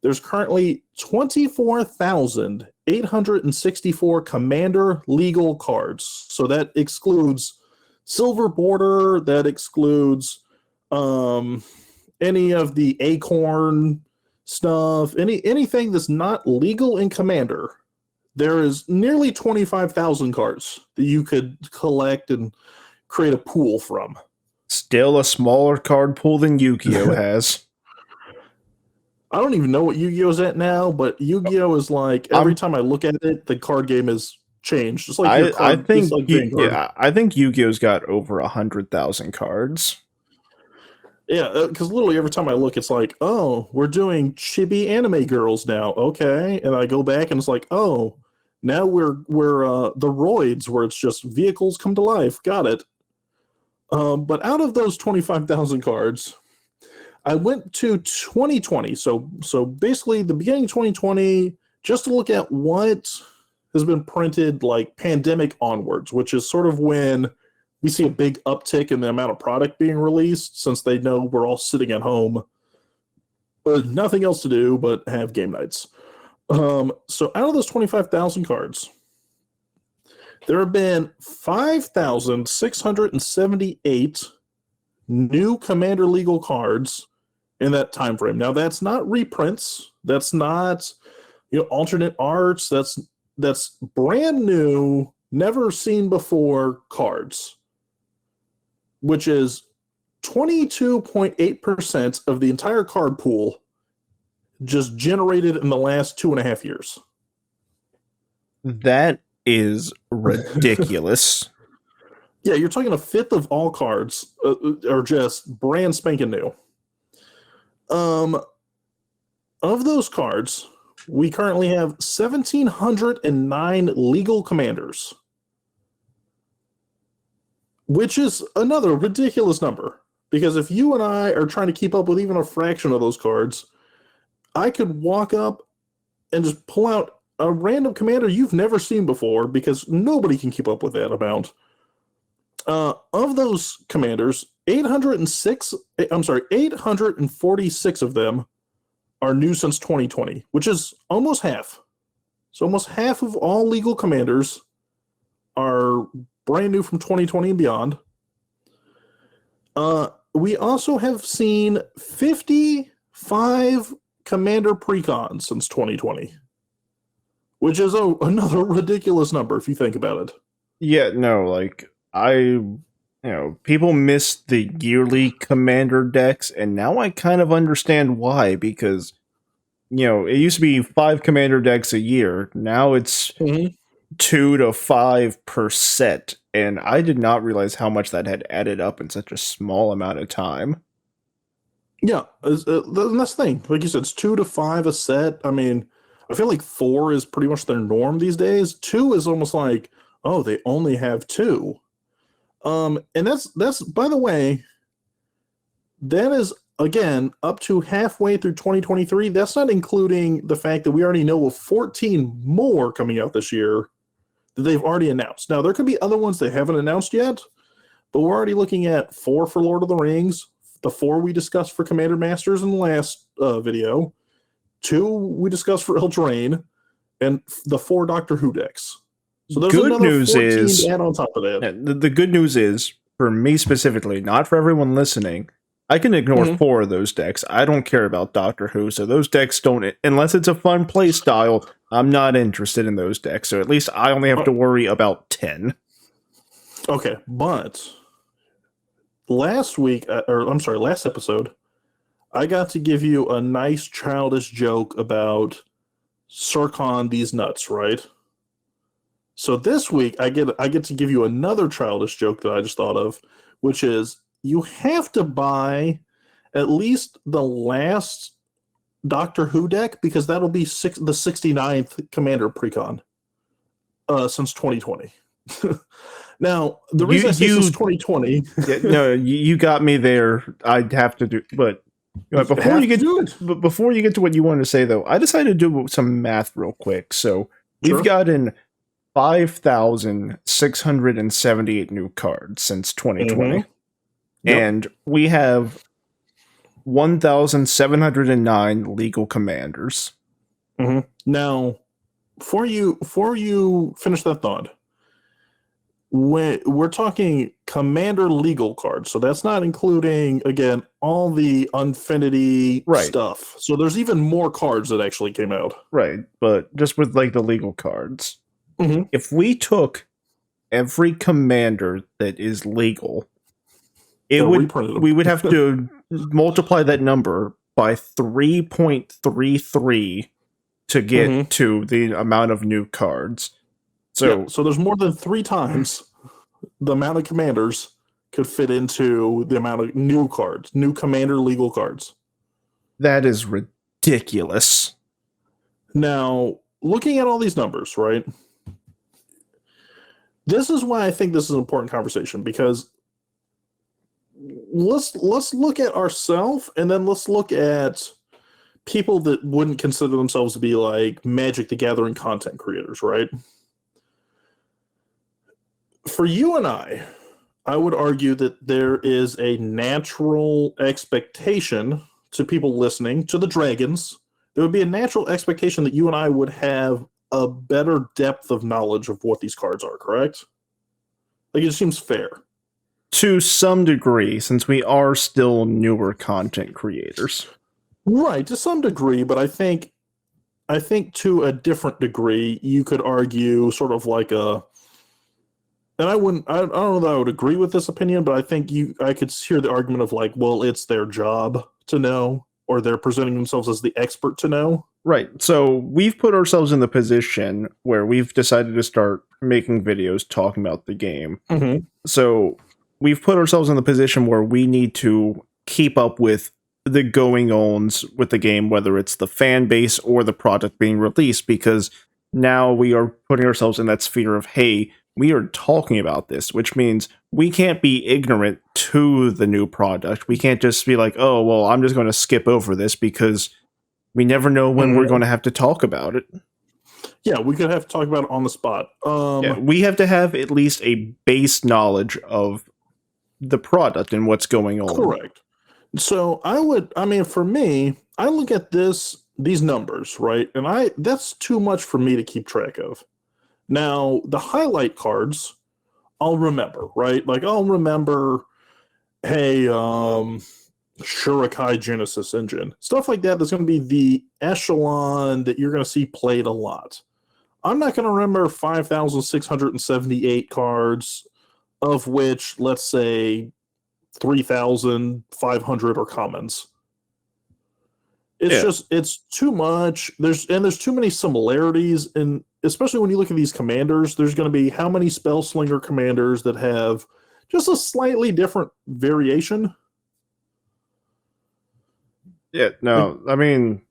there's currently 24,864 Commander legal cards. So that excludes Silver Border, that excludes any of the Acorn stuff, anything that's not legal in Commander. There is nearly 25,000 cards that you could collect and create a pool from. Still a smaller card pool than Yu-Gi-Oh! Has. I don't even know what Yu-Gi-Oh's at now, but Yu-Gi-Oh! Is like, every time I look at it, the card game is changed. Just like I think Yu-Gi-Oh's got over 100,000 cards. Yeah, because literally every time I look, it's like, oh, we're doing chibi anime girls now. Okay, and I go back and it's like, oh, now we're the roids, where it's just vehicles come to life. Got it. But out of those 25,000 cards, I went to 2020. So basically the beginning of 2020, just to look at what has been printed like pandemic onwards, which is sort of when we see a big uptick in the amount of product being released, since they know we're all sitting at home with nothing else to do but have game nights. So out of those 25,000 cards, there have been 5,678 new Commander legal cards in that time frame. Now, that's not reprints. That's not alternate arts. That's brand new, never seen before cards, which is 22.8% of the entire card pool just generated in the last 2.5 years. That is ridiculous. Yeah, you're talking a fifth of all cards are just brand spanking new. Of those cards, we currently have 1,709 legal commanders, which is another ridiculous number. Because if you and I are trying to keep up with even a fraction of those cards, I could walk up and just pull out a random commander you've never seen before, because nobody can keep up with that amount. Of those commanders, 846 of them are new since 2020, which is almost half. So almost half of all legal commanders are brand new from 2020 and beyond. We also have seen 55 commander precons since 2020, which is another ridiculous number if you think about it. Yeah, no, like people miss the yearly commander decks, and now I kind of understand why, because it used to be 5 commander decks a year. Now it's Mm-hmm. 2 to 5 per set, and I did not realize how much that had added up in such a small amount of time. Yeah, that's the thing. Like you said, it's 2 to 5 a set. I mean, I feel like 4 is pretty much their norm these days. 2 is almost like, oh, they only have 2. And that's by the way, that is again up to halfway through 2023. That's not including the fact that we already know of 14 more coming out this year that they've already announced. Now there could be other ones they haven't announced yet, but we're already looking at 4 for Lord of the Rings, the 4 we discussed for Commander Masters in the last video, 2 we discussed for Eldraine, and the 4 Doctor Who decks. So there's Good another news 14 is, to add on top of that. the good news is, for me specifically, not for everyone listening, I can ignore 4 of those decks. I don't care about Doctor Who, so those decks don't, unless it's a fun play style, I'm not interested in those decks. So at least I only have to worry about 10. Okay, but last episode, I got to give you a nice childish joke about Circon these nuts, right? So this week I get to give you another childish joke that I just thought of, which is you have to buy at least the last Doctor Who deck because that'll be the 69th Commander Precon since 2020. Now, the reason I say since 2020... no, you got me there. I'd have to do... But before you get to what you wanted to say, though, I decided to do some math real quick. So we've gotten 5,678 new cards since 2020. And we have 1,709 legal commanders. Now, before you finish that thought, we're talking commander legal cards, so that's not including, again, all the Unfinity stuff. So there's even more cards that actually came out. Right, but just with like the legal cards. If we took every commander that is legal, we would have to multiply that number by 3.33 to get to the amount of new cards. So there's more than 3 times the amount of commanders could fit into the amount of new cards, new commander legal cards. That is ridiculous. Now, looking at all these numbers, right? This is why I think this is an important conversation, because let's look at ourselves, and then let's look at people that wouldn't consider themselves to be like Magic the Gathering content creators, right? For you and I would argue that there is a natural expectation to people listening to the Dragons. There would be a natural expectation that you and I would have a better depth of knowledge of what these cards are, correct? Like, it seems fair. To some degree, since we are still newer content creators. Right, to some degree, but I think to a different degree, you could argue sort of like a... And I don't know that I would agree with this opinion, but I think I could hear the argument of like, well, it's their job to know, or they're presenting themselves as the expert to know. Right. So we've put ourselves in the position where we've decided to start making videos talking about the game. So we've put ourselves in the position where we need to keep up with the going-ons with the game, whether it's the fan base or the product being released, because now we are putting ourselves in that sphere of, hey, we are talking about this, which means we can't be ignorant to the new product. We can't just be like, oh, well, I'm just going to skip over this because we never know when we're going to have to talk about it. Yeah, we could have to talk about it on the spot. We have to have at least a base knowledge of the product and what's going on. Correct. So for me, I look at these numbers, right? And that's too much for me to keep track of. Now, the highlight cards, I'll remember, right? Like, I'll remember, hey, Shurikai Genesis Engine. Stuff like that that's going to be the echelon that you're going to see played a lot. I'm not going to remember 5,678 cards, of which, let's say, 3,500 are commons. It's too much. There's too many similarities, and especially when you look at these commanders, there's going to be how many Spellslinger commanders that have just a slightly different variation. Yeah, no, I mean,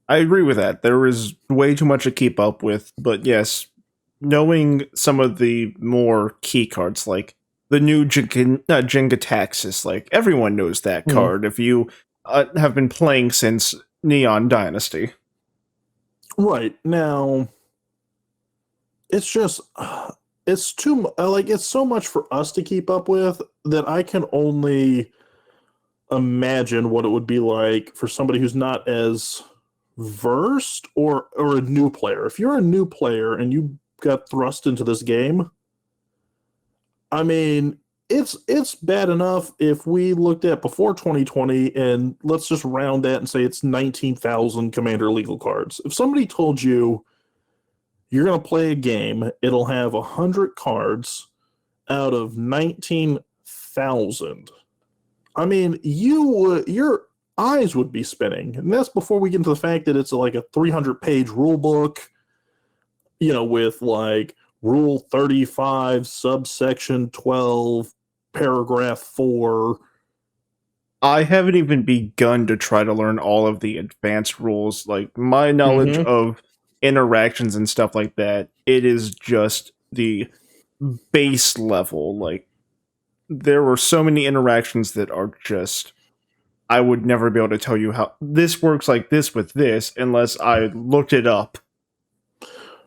I agree with that. There is way too much to keep up with, but yes, knowing some of the more key cards, like the new Jenga Taxis, like everyone knows that card if you have been playing since Neon Dynasty. Right. Now, it's just, it's too, like, it's so much for us to keep up with that I can only imagine what it would be like for somebody who's not as versed or a new player. If you're a new player and you got thrust into this game, I mean, it's bad enough if we looked at before 2020 and let's just round that and say it's 19,000 Commander legal cards. If somebody told you you're going to play a game, it'll have 100 cards out of 19,000. I mean, your eyes would be spinning. And that's before we get into the fact that it's like a 300-page rule book, with like Rule 35, subsection 12, paragraph 4. I haven't even begun to try to learn all of the advanced rules. Like, my knowledge of interactions and stuff like that, it is just the base level. Like, there were so many interactions that are just, I would never be able to tell you how this works like this with this unless I looked it up.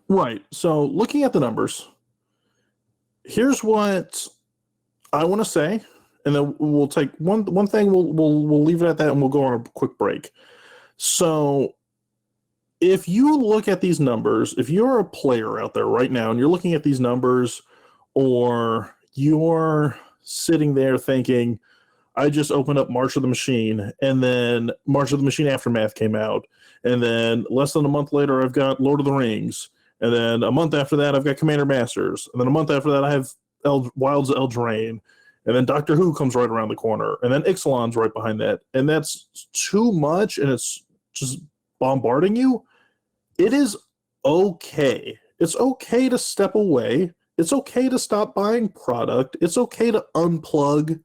Right. So looking at the numbers, here's what I want to say, and then we'll take one thing. We'll leave it at that, and we'll go on a quick break. So, if you look at these numbers, if you're a player out there right now and you're looking at these numbers, or you're sitting there thinking, I just opened up March of the Machine, and then March of the Machine Aftermath came out, and then less than a month later, I've got Lord of the Rings, and then a month after that, I've got Commander Masters, and then a month after that, I have Wilds of Eldraine, and then Doctor Who comes right around the corner, and then Ixalan's right behind that, and that's too much, and it's just bombarding you. It is okay. It's okay to step away. It's okay to stop buying product. It's okay to unplug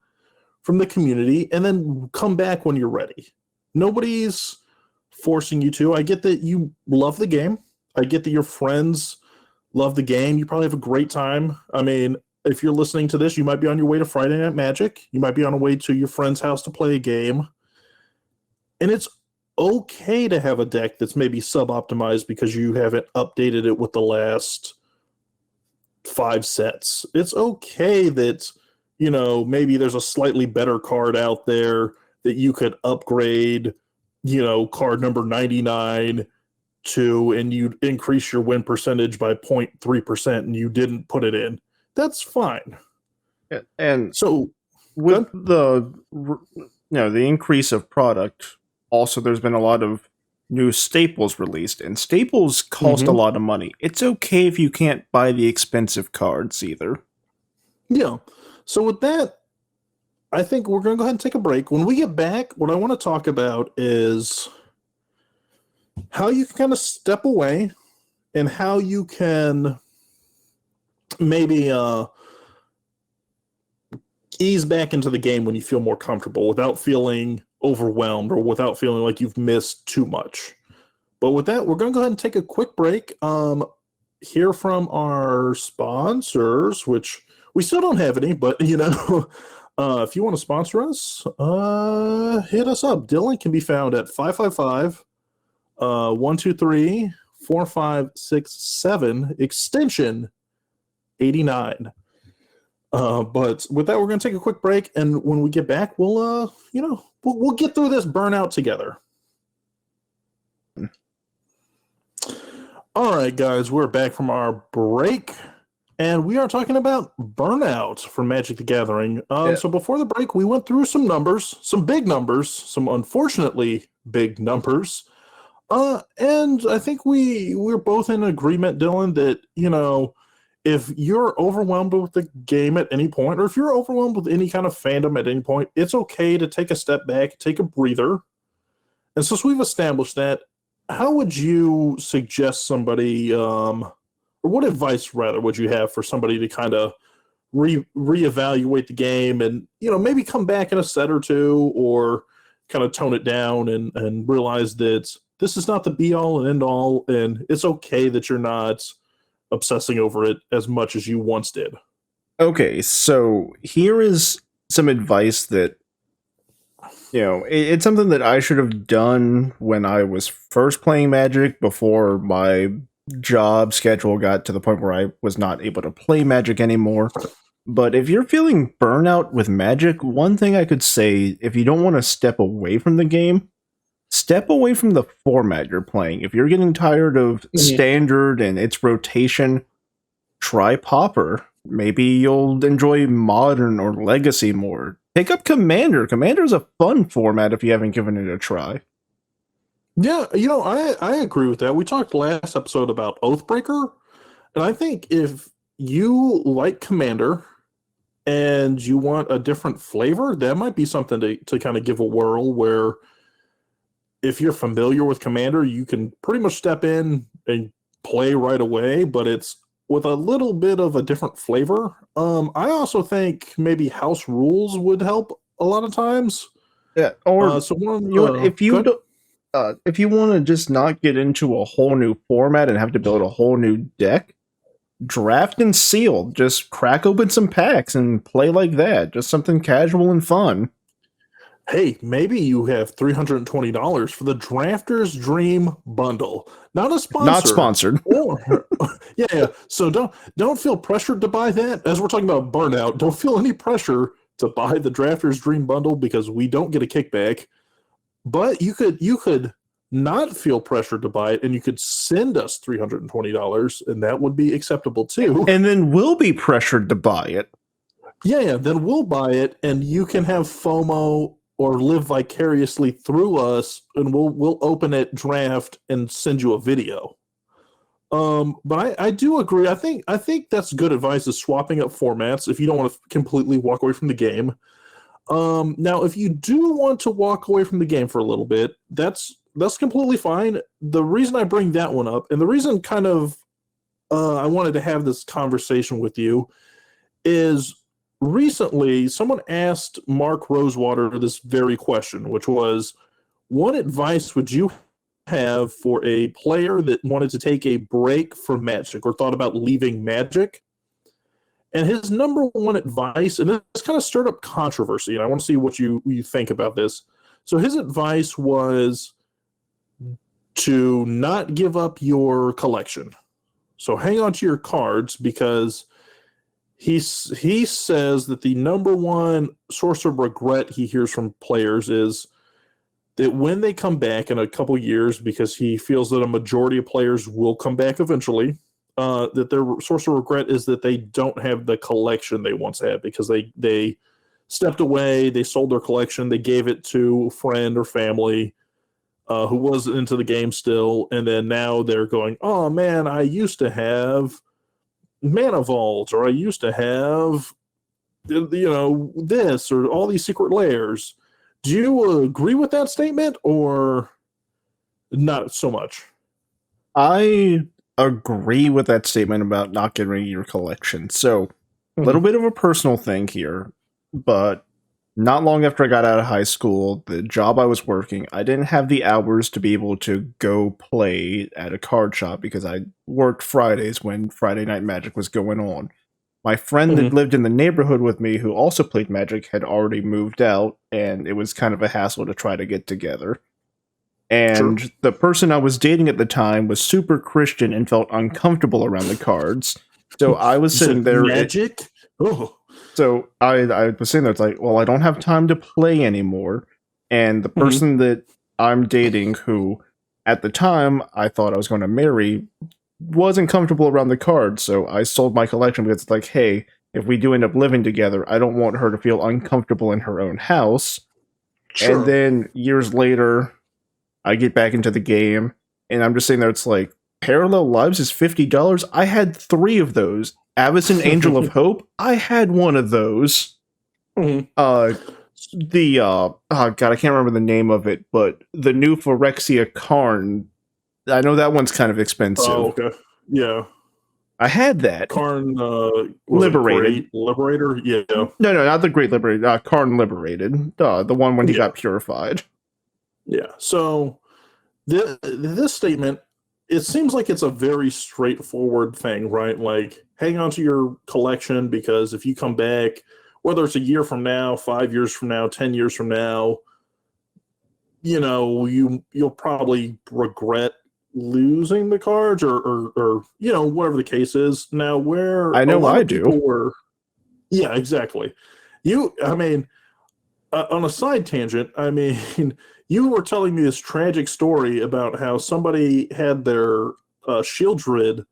from the community and then come back when you're ready. Nobody's forcing you to. I get that you love the game. I get that your friends love the game. You probably have a great time. I mean, if you're listening to this, you might be on your way to Friday Night Magic. You might be on the way to your friend's house to play a game. And it's okay to have a deck that's maybe sub-optimized because you haven't updated it with the last 5 sets. It's okay that, maybe there's a slightly better card out there that you could upgrade, card number 99 to, and you increase your win percentage by 0.3% and you didn't put it in. That's fine. Yeah, and so with the increase of product, also there's been a lot of new staples released, and staples cost a lot of money. It's okay if you can't buy the expensive cards either. Yeah. So with that, I think we're going to go ahead and take a break. When we get back, what I want to talk about is how you can kind of step away and how you can maybe ease back into the game when you feel more comfortable without feeling overwhelmed or without feeling like you've missed too much. But with that, we're going to go ahead and take a quick break. Hear from our sponsors, which we still don't have any, but if you want to sponsor us, hit us up. Dylan can be found at 555-123-4567, extension 89. But with that, we're going to take a quick break, and when we get back, we'll get through this burnout together. All right, guys, we're back from our break, and we are talking about Burnout from Magic the Gathering. So before the break, we went through some numbers, some big numbers, some unfortunately big numbers. And I think we're both in agreement, Dylan, that if you're overwhelmed with the game at any point, or if you're overwhelmed with any kind of fandom at any point, it's okay to take a step back, take a breather. And since we've established that, how would you suggest somebody, or what advice rather would you have for somebody to kind of reevaluate the game and maybe come back in a set or two, or kind of tone it down and realize that this is not the be all and end all, and it's okay that you're not obsessing over it as much as you once did. Okay, so here is some advice that it's something that I should have done when I was first playing Magic before my job schedule got to the point where I was not able to play Magic anymore. But if you're feeling burnout with Magic, one thing I could say, if you don't want to step away from the game, step away from the format you're playing. If you're getting tired of standard and its rotation, try Pauper. Maybe you'll enjoy Modern or Legacy more. Pick up Commander. Commander's a fun format if you haven't given it a try. Yeah, I agree with that. We talked last episode about Oathbreaker, and I think if you like Commander and you want a different flavor, that might be something to kind of give a whirl, where if you're familiar with Commander, you can pretty much step in and play right away, but it's with a little bit of a different flavor. I also think maybe House Rules would help a lot of times. Yeah, or if you want to just not get into a whole new format and have to build a whole new deck, Draft and Seal. Just crack open some packs and play like that. Just something casual and fun. Hey, maybe you have $320 for the Drafter's Dream Bundle. Not a sponsor. Not sponsored. Yeah. So don't feel pressured to buy that. As we're talking about Burnout, don't feel any pressure to buy the Drafter's Dream Bundle because we don't get a kickback. But you could not feel pressured to buy it, and you could send us $320, and that would be acceptable too. And then we'll be pressured to buy it. Yeah, then we'll buy it, and you can have FOMO or live vicariously through us, and we'll open it, draft, and send you a video. But I do agree. I think that's good advice, is swapping up formats if you don't want to completely walk away from the game. Now, if you do want to walk away from the game for a little bit, that's completely fine. The reason I bring that one up, and the reason kind of I wanted to have this conversation with you, is recently someone asked Mark Rosewater this very question, which was, what advice would you have for a player that wanted to take a break from Magic or thought about leaving Magic? And his number one advice, and this kind of stirred up controversy, and I want to see what you think about this. So his advice was to not give up your collection. So hang on to your cards, because he says that the number one source of regret he hears from players is that when they come back in a couple years, because he feels that a majority of players will come back eventually, that their source of regret is that they don't have the collection they once had, because they stepped away, they sold their collection, they gave it to a friend or family who was into the game still, and then now they're going, oh man, I used to have Mana Vault, or I used to have this, or all these secret layers. Do you agree with that statement, or not so much? I agree with that statement about not getting rid of your collection. So, a little bit of a personal thing here, but not long after I got out of high school, the job I was working, I didn't have the hours to be able to go play at a card shop because I worked Fridays when Friday Night Magic was going on. My friend that lived in the neighborhood with me, who also played Magic, had already moved out, and it was kind of a hassle to try to get together. And the person I was dating at the time was super Christian and felt uncomfortable around the cards. So I was sitting there. Magic? So I was sitting there, it's like, well, I don't have time to play anymore. And the person that I'm dating, who at the time I thought I was going to marry, wasn't comfortable around the cards. So I sold my collection because it's like, hey, if we do end up living together, I don't want her to feel uncomfortable in her own house. And then years later, I get back into the game, and I'm just sitting there. It's like Parallel Lives is $50. I had 3 of those. Avacyn Angel of Hope. I had one of those. Mhm. Oh god, I can't remember the name of it, but the new Phyrexia Karn. I know that one's kind of expensive. Oh, okay. Yeah. I had that. Karn was Liberated. a Great Liberator? Yeah. No, not the Great Liberated. Karn Liberated. The one when he got purified. Yeah. So this statement, it seems like it's a very straightforward thing, right? Like, hang on to your collection because if you come back, whether it's a year from now, 5 years from now, 10 years from now, you'll probably regret losing the cards or whatever the case is. Now, where I know a lot I of do. people were, yeah, exactly. On a side tangent, you were telling me this tragic story about how somebody had their Shieldred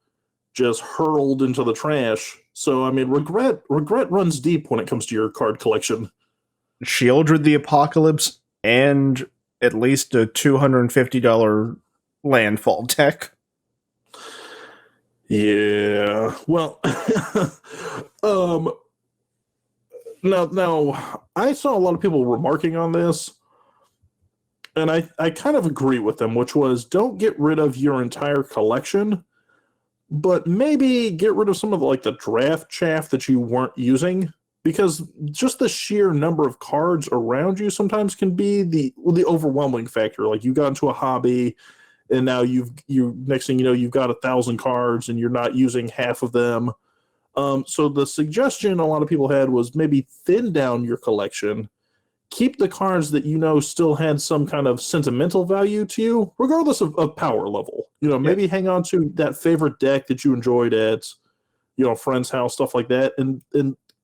just hurled into the trash. So, regret runs deep when it comes to your card collection. Shieldred the Apocalypse and at least a $250 landfall deck. Yeah. Well, now I saw a lot of people remarking on this, and I kind of agree with them, which was don't get rid of your entire collection, but maybe get rid of some of the draft chaff that you weren't using, because just the sheer number of cards around you sometimes can be the overwhelming factor. Like, you got into a hobby and now you next thing you know, you've got 1,000 cards and you're not using half of them. So the suggestion a lot of people had was maybe thin down your collection, keep the cards that still had some kind of sentimental value to you, regardless of power level. Maybe hang on to that favorite deck that you enjoyed at a friend's house, stuff like that, and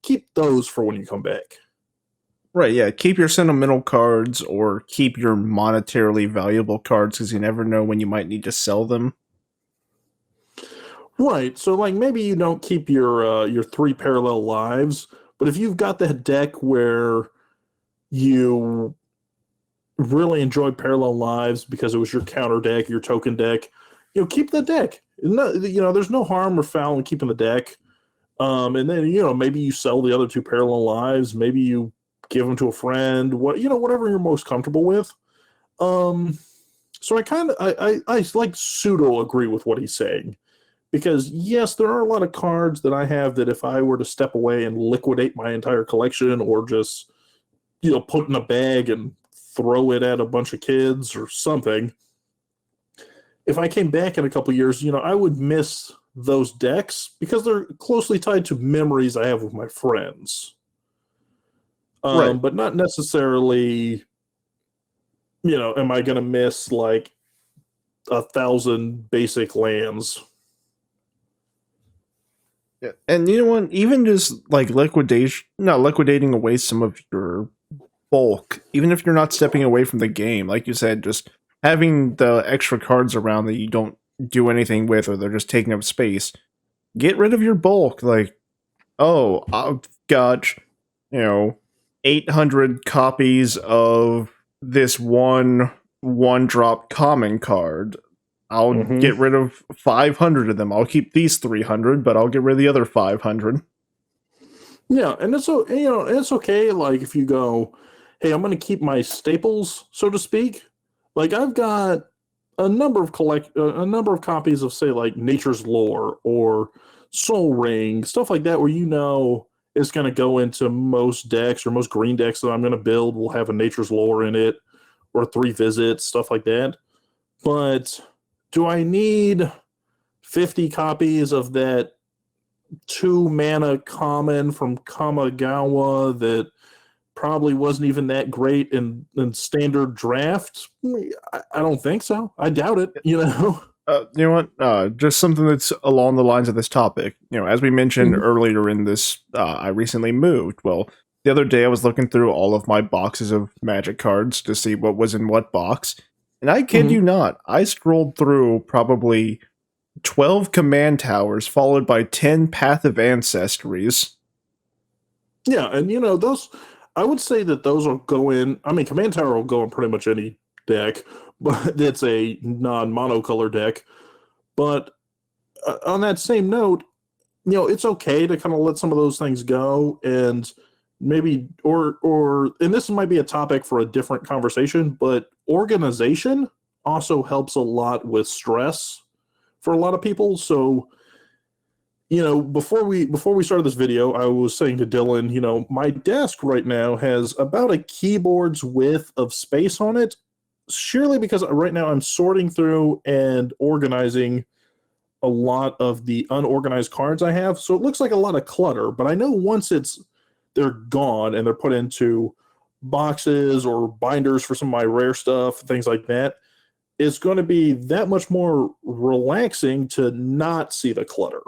keep those for when you come back. Right, yeah. Keep your sentimental cards or keep your monetarily valuable cards because you never know when you might need to sell them. Right. So, maybe you don't keep your 3 Parallel Lives, but if you've got that deck where you really enjoyed Parallel Lives because it was your counter deck, your token deck, keep the deck. There's no harm or foul in keeping the deck. And then maybe you sell the other 2 Parallel Lives. Maybe you give them to a friend. Whatever you're most comfortable with. So I pseudo agree with what he's saying, because yes, there are a lot of cards that I have that if I were to step away and liquidate my entire collection, or just put in a bag and throw it at a bunch of kids or something, if I came back in a couple years, I would miss those decks because they're closely tied to memories I have with my friends. Right. But not necessarily, am I going to miss 1,000 basic lands? Yeah. And you know what? Even just not liquidating away some of your bulk, even if you're not stepping away from the game, like you said, just having the extra cards around that you don't do anything with, or they're just taking up space. Get rid of your bulk. Like, oh, I've got 800 copies of this one drop common card. I'll get rid of 500 of them. I'll keep these 300, but I'll get rid of the other 500. Yeah, and it's okay. Like, if you go, hey, I'm going to keep my staples, so to speak. Like, I've got a number of copies of, say, like Nature's Lore or Soul Ring, stuff like that, where it's going to go into most decks, or most green decks that I'm going to build will have a Nature's Lore in it, or 3 visits, stuff like that. But do I need 50 copies of that 2 mana common from Kamigawa that probably wasn't even that great in standard draft? I don't think so. I doubt it, You know what? Just something that's along the lines of this topic. As we mentioned earlier in this, I recently moved. Well, the other day I was looking through all of my boxes of Magic cards to see what was in what box. And I kid you not, I scrolled through probably 12 Command Towers, followed by 10 Path of Ancestries. Yeah, and those, I would say that those will go in. Command Tower will go in pretty much any deck, but it's a non-monocolor deck. But on that same note, it's okay to kind of let some of those things go and maybe and this might be a topic for a different conversation, but organization also helps a lot with stress for a lot of people. So, before we started this video, I was saying to Dylan, my desk right now has about a keyboard's width of space on it, surely because right now I'm sorting through and organizing a lot of the unorganized cards I have. So it looks like a lot of clutter, but I know once they're gone and they're put into boxes or binders for some of my rare stuff, things like that, it's going to be that much more relaxing to not see the clutter.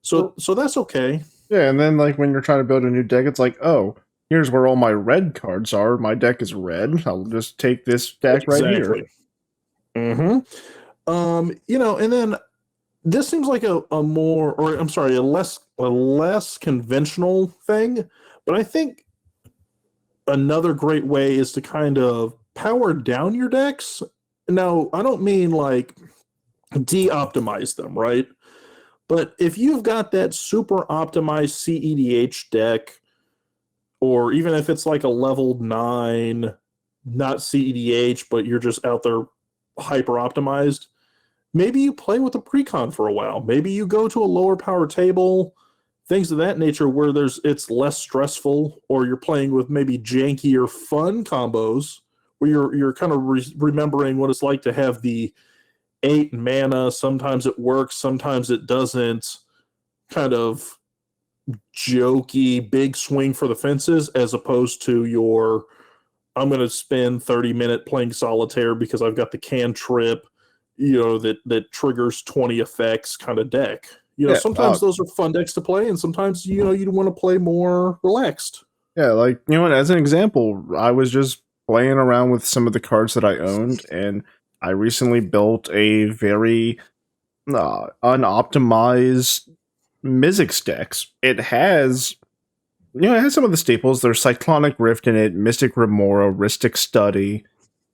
So that's okay. Yeah, and then like when you're trying to build a new deck, it's like, oh, here's where all my red cards are. My deck is red. I'll just take this deck right here. Mm-hmm. And then this seems like a more, or I'm sorry, a less conventional thing, but I think another great way is to kind of power down your decks. Now, I don't mean like de-optimize them, right? But if you've got that super optimized CEDH deck, or even if it's like a level 9, not CEDH, but you're just out there hyper optimized, maybe you play with a precon for a while. Maybe you go to a lower power table, things of that nature where it's less stressful, or you're playing with maybe jankier fun combos where you're kind of remembering what it's like to have the 8 mana. Sometimes it works, sometimes it doesn't. Kind of jokey big swing for the fences, as opposed to I'm going to spend 30 minutes playing solitaire because I've got the cantrip, that triggers 20 effects kind of deck. Sometimes those are fun decks to play, and sometimes you want to play more relaxed. Yeah, like what? As an example, I was just playing around with some of the cards that I owned, and I recently built a very unoptimized Mizzix decks. It has some of the staples. There's Cyclonic Rift in it, Mystic Remora, Rhystic Study,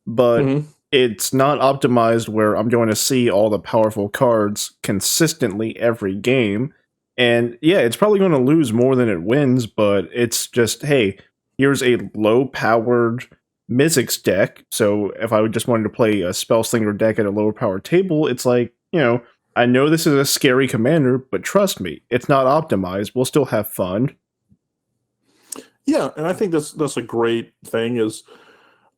but it's not optimized where I'm going to see all the powerful cards consistently every game. And yeah, it's probably going to lose more than it wins, but it's just, hey, here's a low-powered Mizzix deck. So if I just wanted to play a Spellslinger deck at a lower power table, it's like, I know this is a scary commander, but trust me, it's not optimized. We'll still have fun. Yeah, and I think that's a great thing is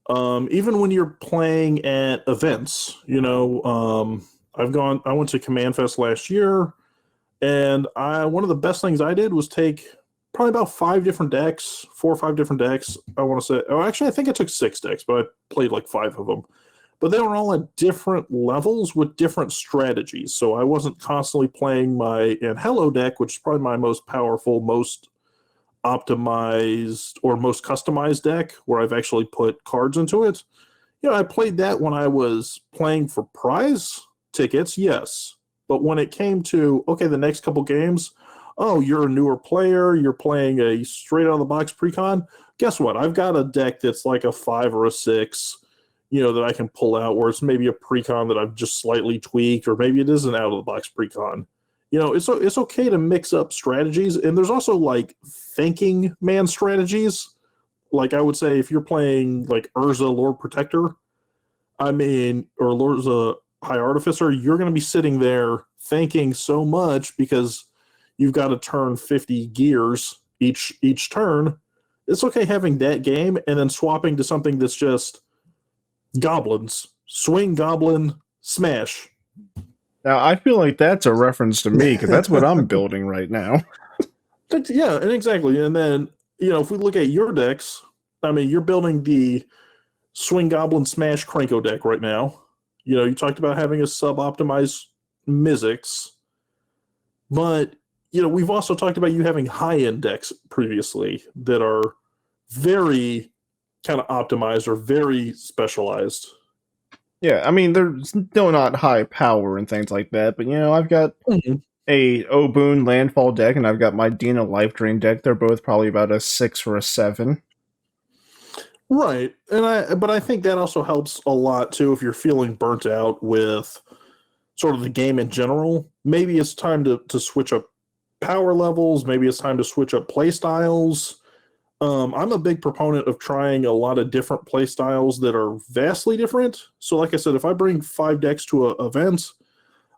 even when you're playing at events, I went to Command Fest last year, and one of the best things I did was take probably about 4 or 5 different decks. I want to say, actually, I think I took 6 decks, but I played like 5 of them. But they were all at different levels with different strategies. So I wasn't constantly playing my Hello deck, which is probably my most powerful, most optimized, or most customized deck, where I've actually put cards into it. I played that when I was playing for prize tickets, yes. But when it came to, okay, the next couple games, oh, you're a newer player, you're playing a straight out of the box precon, guess what? I've got a deck that's like a 5 or a 6, that I can pull out, where it's maybe a precon that I've just slightly tweaked, or maybe it is an out of the box precon. It's okay to mix up strategies, and there's also like thinking man strategies. Like I would say, if you're playing like Urza Lord Protector, or Urza High Artificer, you're going to be sitting there thinking so much because you've got to turn 50 gears each turn. It's okay having that game and then swapping to something that's just goblins, swing goblin, smash. Now, I feel like that's a reference to me, because that's what I'm building right now. Yeah, and exactly. And then, if we look at your decks, you're building the swing goblin smash Krenko deck right now. You talked about having a sub-optimized Mizzix, but, we've also talked about you having high-end decks previously that are very kind of optimized or very specialized. Yeah, they're still not high power and things like that, but I've got a Oboon Landfall deck, and I've got my Dina Life Drain deck. They're both probably about a 6 or a 7. Right. But I think that also helps a lot too if you're feeling burnt out with sort of the game in general. Maybe it's time to switch up power levels, maybe it's time to switch up play styles. I'm a big proponent of trying a lot of different play styles that are vastly different. So, like I said, if I bring 5 decks to a event,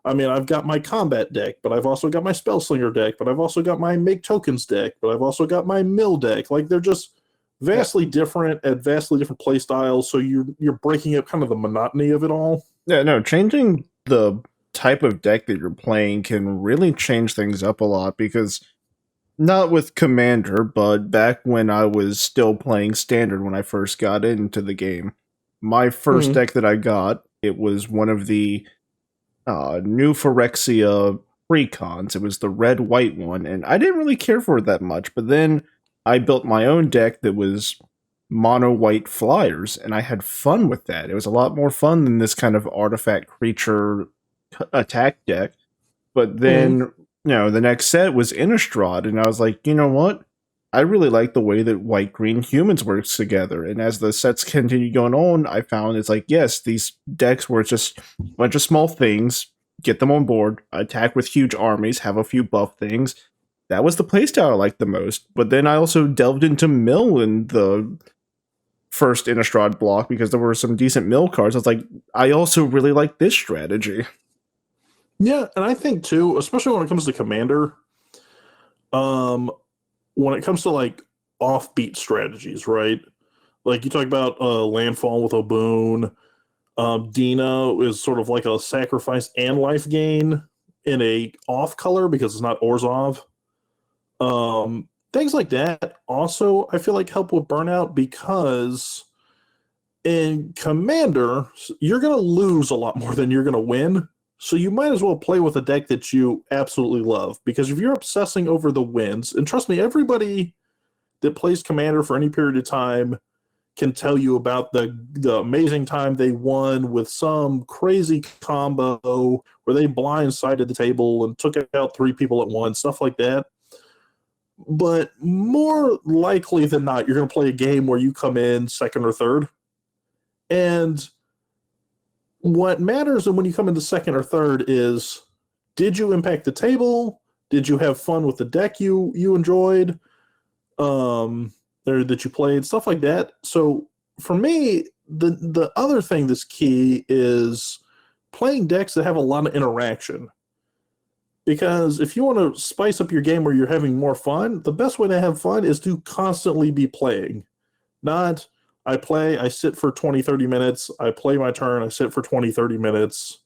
I mean, I've got my combat deck, but I've also got my spell slinger deck, but I've also got my make tokens deck, but I've also got my mill deck. Like they're just Yeah, vastly different at vastly different play styles. So you're breaking up kind of the monotony of it all. yeah, no, changing the type of deck that you're playing can really change things up a lot because not with Commander, but back when I was still playing Standard when I first got into the game, my first Mm, deck that I got, it was one of the new Phyrexia precons. It was the red white one, and I didn't really care for it that much. But then I built my own deck that was mono white flyers, and I had fun with that. It was a lot more fun than this kind of artifact creature attack deck. But then, mm. the next set was Innistrad, and I was like, you know what? I really like the way that white green humans works together. And as the sets continue going on, I found it's like, yes, these decks where it's just a bunch of small things, get them on board, attack with huge armies, have a few buff things. That was the playstyle I liked the most. But then I also delved into mill in the first Innistrad block because there were some decent mill cards. I was like, I also really like this strategy. Yeah, and I think too, especially when it comes to Commander, um, when it comes to like offbeat strategies, right? Like you talk about landfall with a boon. Dina is sort of like a sacrifice and life gain in a off color because it's not Orzov. Things like that also I feel like help with burnout because in Commander you're going to lose a lot more than you're going to win. So you might as well play with a deck that you absolutely love because if you're obsessing over the wins, and trust me, everybody that plays Commander for any period of time can tell you about the amazing time they won with some crazy combo where they blindsided the table and took out 3 people at once, stuff like that. But more likely than not, you're going to play a game where you come in second or third. And what matters when you come into second or third is did you impact the table? Did you have fun with the deck you enjoyed? Or that you played, stuff like that. So for me, the other thing that's key is playing decks that have a lot of interaction. Because if you want to spice up your game where you're having more fun, the best way to have fun is to constantly be playing. Not I play, I sit for 20, 30 minutes, I play my turn, I sit for 20, 30 minutes.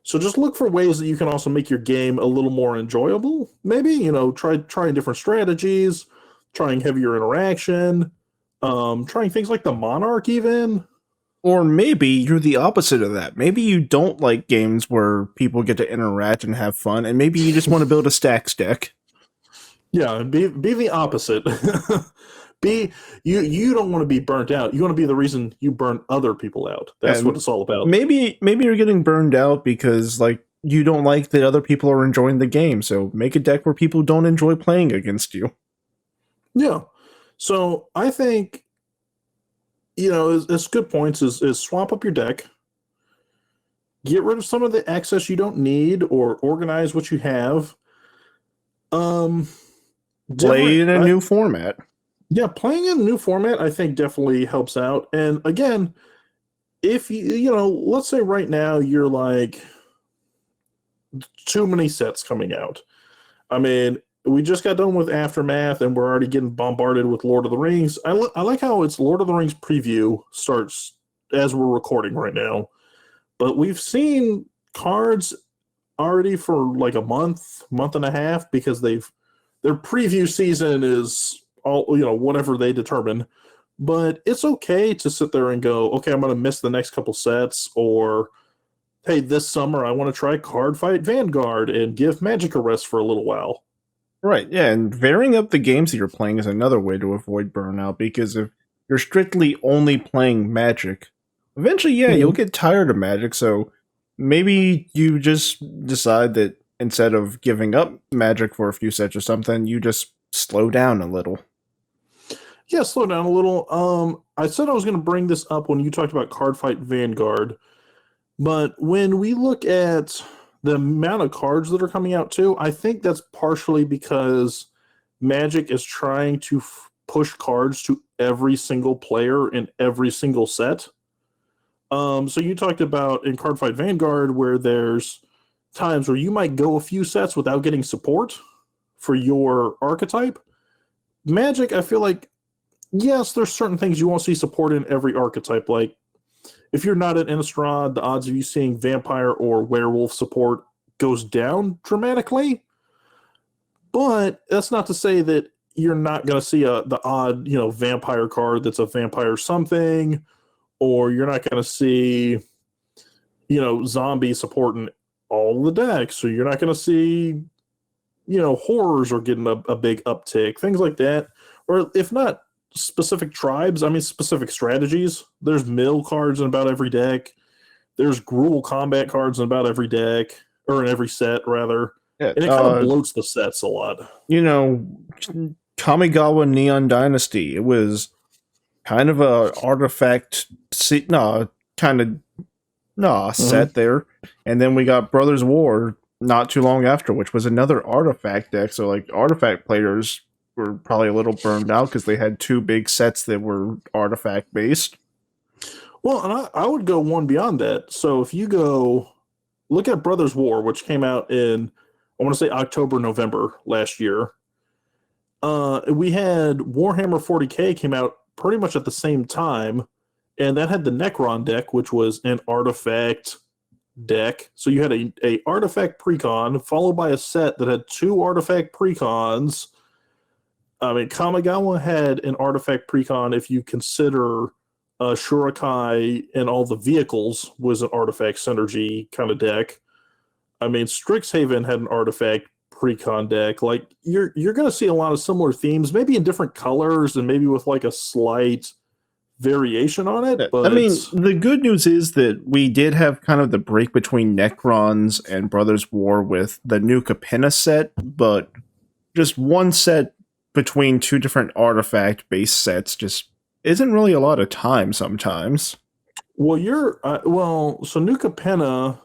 So just look for ways that you can also make your game a little more enjoyable. Maybe, trying different strategies, trying heavier interaction, trying things like the Monarch even. Or maybe you're the opposite of that. Maybe you don't like games where people get to interact and have fun, and maybe you just want to build a stacks deck. Yeah, be the opposite. be you don't want to be burnt out. You want to be the reason you burn other people out. That's what And it's all about. maybe you're getting burned out because like you don't like that other people are enjoying the game. So make a deck where people don't enjoy playing against you. Yeah. So I think it's good points is swap up your deck, get rid of some of the excess you don't need, or organize what you have. Um, Play different. in a new format. Yeah, playing in a new format, I think definitely helps out. And again, if let's say right now you're like too many sets coming out. I mean, we just got done with Aftermath, and we're already getting bombarded with Lord of the Rings. I like how it's Lord of the Rings preview starts as we're recording right now, but we've seen cards already for like a month and a half because their preview season is all whatever they determine. But it's okay to sit there and go, okay, I'm going to miss the next couple sets, or hey, this summer I want to try Card Fight Vanguard and give Magic a rest for a little while. Right, yeah, and varying up the games that you're playing is another way to avoid burnout because if you're strictly only playing Magic, eventually, yeah, you'll Mm-hmm. get tired of Magic, so maybe you just decide that instead of giving up Magic for a few sets or something, you just slow down a little. Yeah, slow down a little. I said I was going to bring this up when you talked about Card Fight Vanguard, but when we look at the amount of cards that are coming out too, I think that's partially because Magic is trying to push cards to every single player in every single set. So you talked about in Card Fight Vanguard where there's times where you might go a few sets without getting support for your archetype. Magic, I feel like, yes, there's certain things you won't see support in every archetype. Like if you're not at Innistrad, the odds of you seeing vampire or werewolf support goes down dramatically. But that's not to say that you're not going to see the odd, vampire card that's a vampire something, or you're not going to see, zombie supporting all the decks, so you're not going to see, horrors are getting a big uptick, things like that. Or if not specific tribes, I mean specific strategies. There's mill cards in about every deck. There's Gruul combat cards in about every deck, or in every set, rather. Yeah, And it kind of bloats the sets a lot. Kamigawa Neon Dynasty, it was kind of a artifact set there. And then we got Brothers War not too long after, which was another artifact deck. So like artifact players were probably a little burned out because they had two big sets that were artifact based. Well, and I would go one beyond that. So if you go look at Brothers War, which came out in, I want to say October, November last year. We had Warhammer 40K came out pretty much at the same time, and that had the Necron deck, which was an artifact deck. So you had a artifact precon followed by a set that had two artifact precons. I mean, Kamigawa had an artifact precon if you consider Shurikai and all the vehicles was an artifact synergy kind of deck. I mean, Strixhaven had an artifact precon deck. Like you're going to see a lot of similar themes, maybe in different colors and maybe with like a slight variation on it. But I mean, the good news is that we did have kind of the break between Necrons and Brothers War with the new Capenna set, but just one set between two different artifact based sets just isn't really a lot of time sometimes. Well, so new Capenna.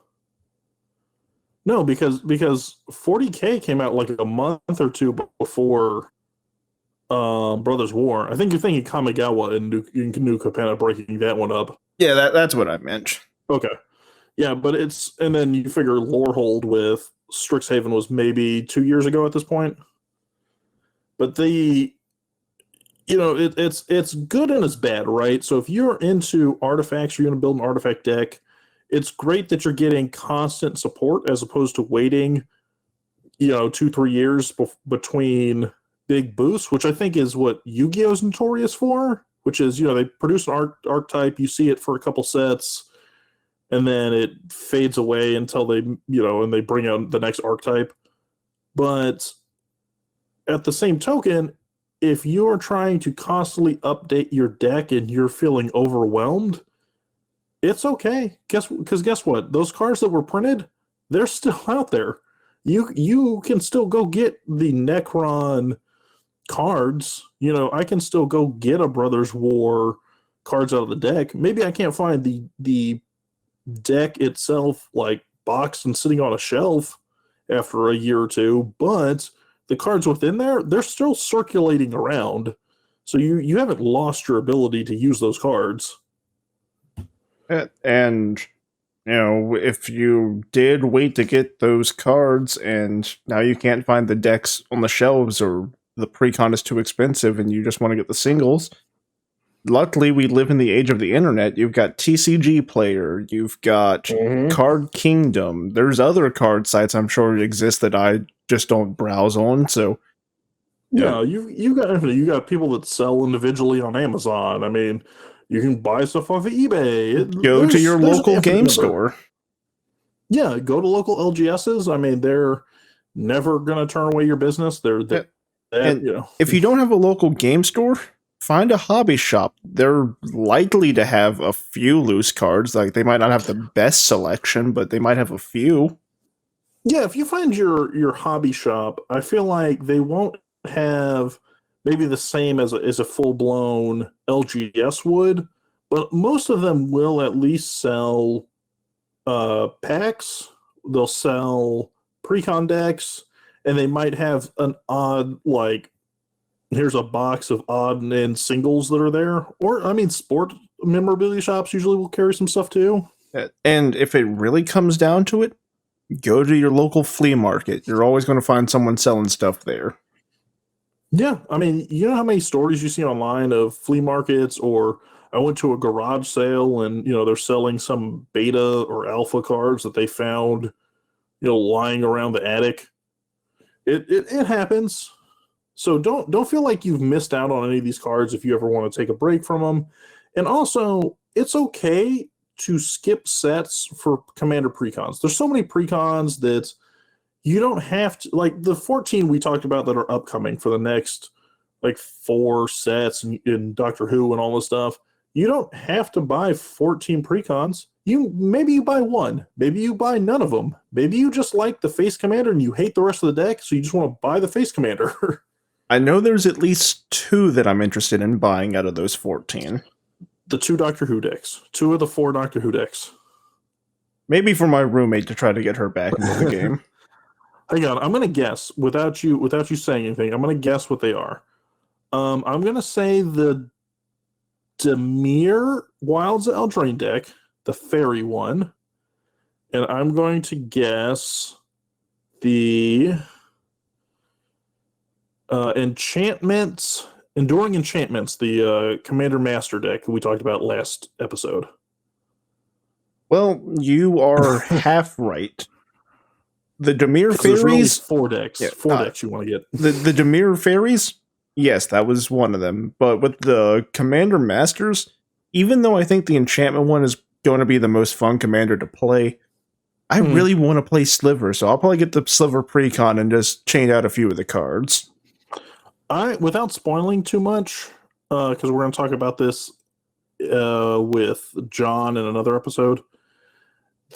No, because 40K came out like a month or two before Brothers War. I think you're thinking Kamigawa and new Capenna breaking that one up. Yeah, that's what I meant. Okay. Yeah, but and then you figure Lorehold with Strixhaven was maybe 2 years ago at this point. But it's good and it's bad, right? So if you're into artifacts, you're going to build an artifact deck. It's great that you're getting constant support as opposed to waiting, 2-3 years between big boosts, which I think is what Yu-Gi-Oh is notorious for, which is, they produce an archetype, you see it for a couple sets, and then it fades away until they, and they bring out the next archetype. But at the same token, if you're trying to constantly update your deck and you're feeling overwhelmed, it's okay. Guess what? Those cards that were printed, they're still out there. You can still go get the Necron cards. I can still go get a Brothers War cards out of the deck. Maybe I can't find the deck itself like boxed and sitting on a shelf after a year or two, but the cards within there, they're still circulating around. So you haven't lost your ability to use those cards. And, if you did wait to get those cards and now you can't find the decks on the shelves or the precon is too expensive and you just want to get the singles, luckily we live in the age of the internet. You've got TCG Player, you've got Card Kingdom. There's other card sites I'm sure exist that I just don't browse on. So yeah, you got people that sell individually on Amazon. I mean, you can buy stuff off of eBay. Go to your local game store. Yeah, go to local LGSs. I mean, they're never going to turn away your business. If you don't have a local game store, find a hobby shop. They're likely to have a few loose cards. Like they might not have the best selection, but they might have a few. Yeah, if you find your hobby shop, I feel like they won't have maybe the same as a full blown LGS would, but most of them will at least sell packs. They'll sell precon decks, and they might have an odd like here's a box of odd and end singles that are there. Or I mean, sport memorabilia shops usually will carry some stuff too. And if it really comes down to it, go to your local flea market. You're always going to find someone selling stuff there. Yeah, I mean, you know how many stories you see online of flea markets, or I went to a garage sale and they're selling some beta or alpha cards that they found lying around the attic. It happens. So don't feel like you've missed out on any of these cards if you ever want to take a break from them. And also, it's okay to skip sets for Commander precons. There's so many precons that you don't have to, like the 14 we talked about that are upcoming for the next like 4 sets in Doctor Who and all this stuff. You don't have to buy 14 precons. Maybe you buy one, maybe you buy none of them. Maybe you just like the face commander and you hate the rest of the deck, so you just want to buy the face commander. I know there's at least 2 that I'm interested in buying out of those 14. The 2 Doctor Who decks. 2 of the 4 Doctor Who decks. Maybe for my roommate to try to get her back into the game. Hang on, I'm gonna guess without you saying anything. I'm gonna guess what they are. I'm gonna say the Dimir Wilds of Eldraine deck, the fairy one, and I'm going to guess the Enduring Enchantments, the Commander Master deck that we talked about last episode. Well, you are half right. The Dimir Fairies... Really 4 decks. Yeah, 4 decks you want to get. The Dimir Fairies, yes, that was one of them. But with the Commander Masters, even though I think the Enchantment one is going to be the most fun commander to play, I really want to play Sliver, so I'll probably get the Sliver Precon and just chain out a few of the cards. Without spoiling too much, because we're going to talk about this with John in another episode,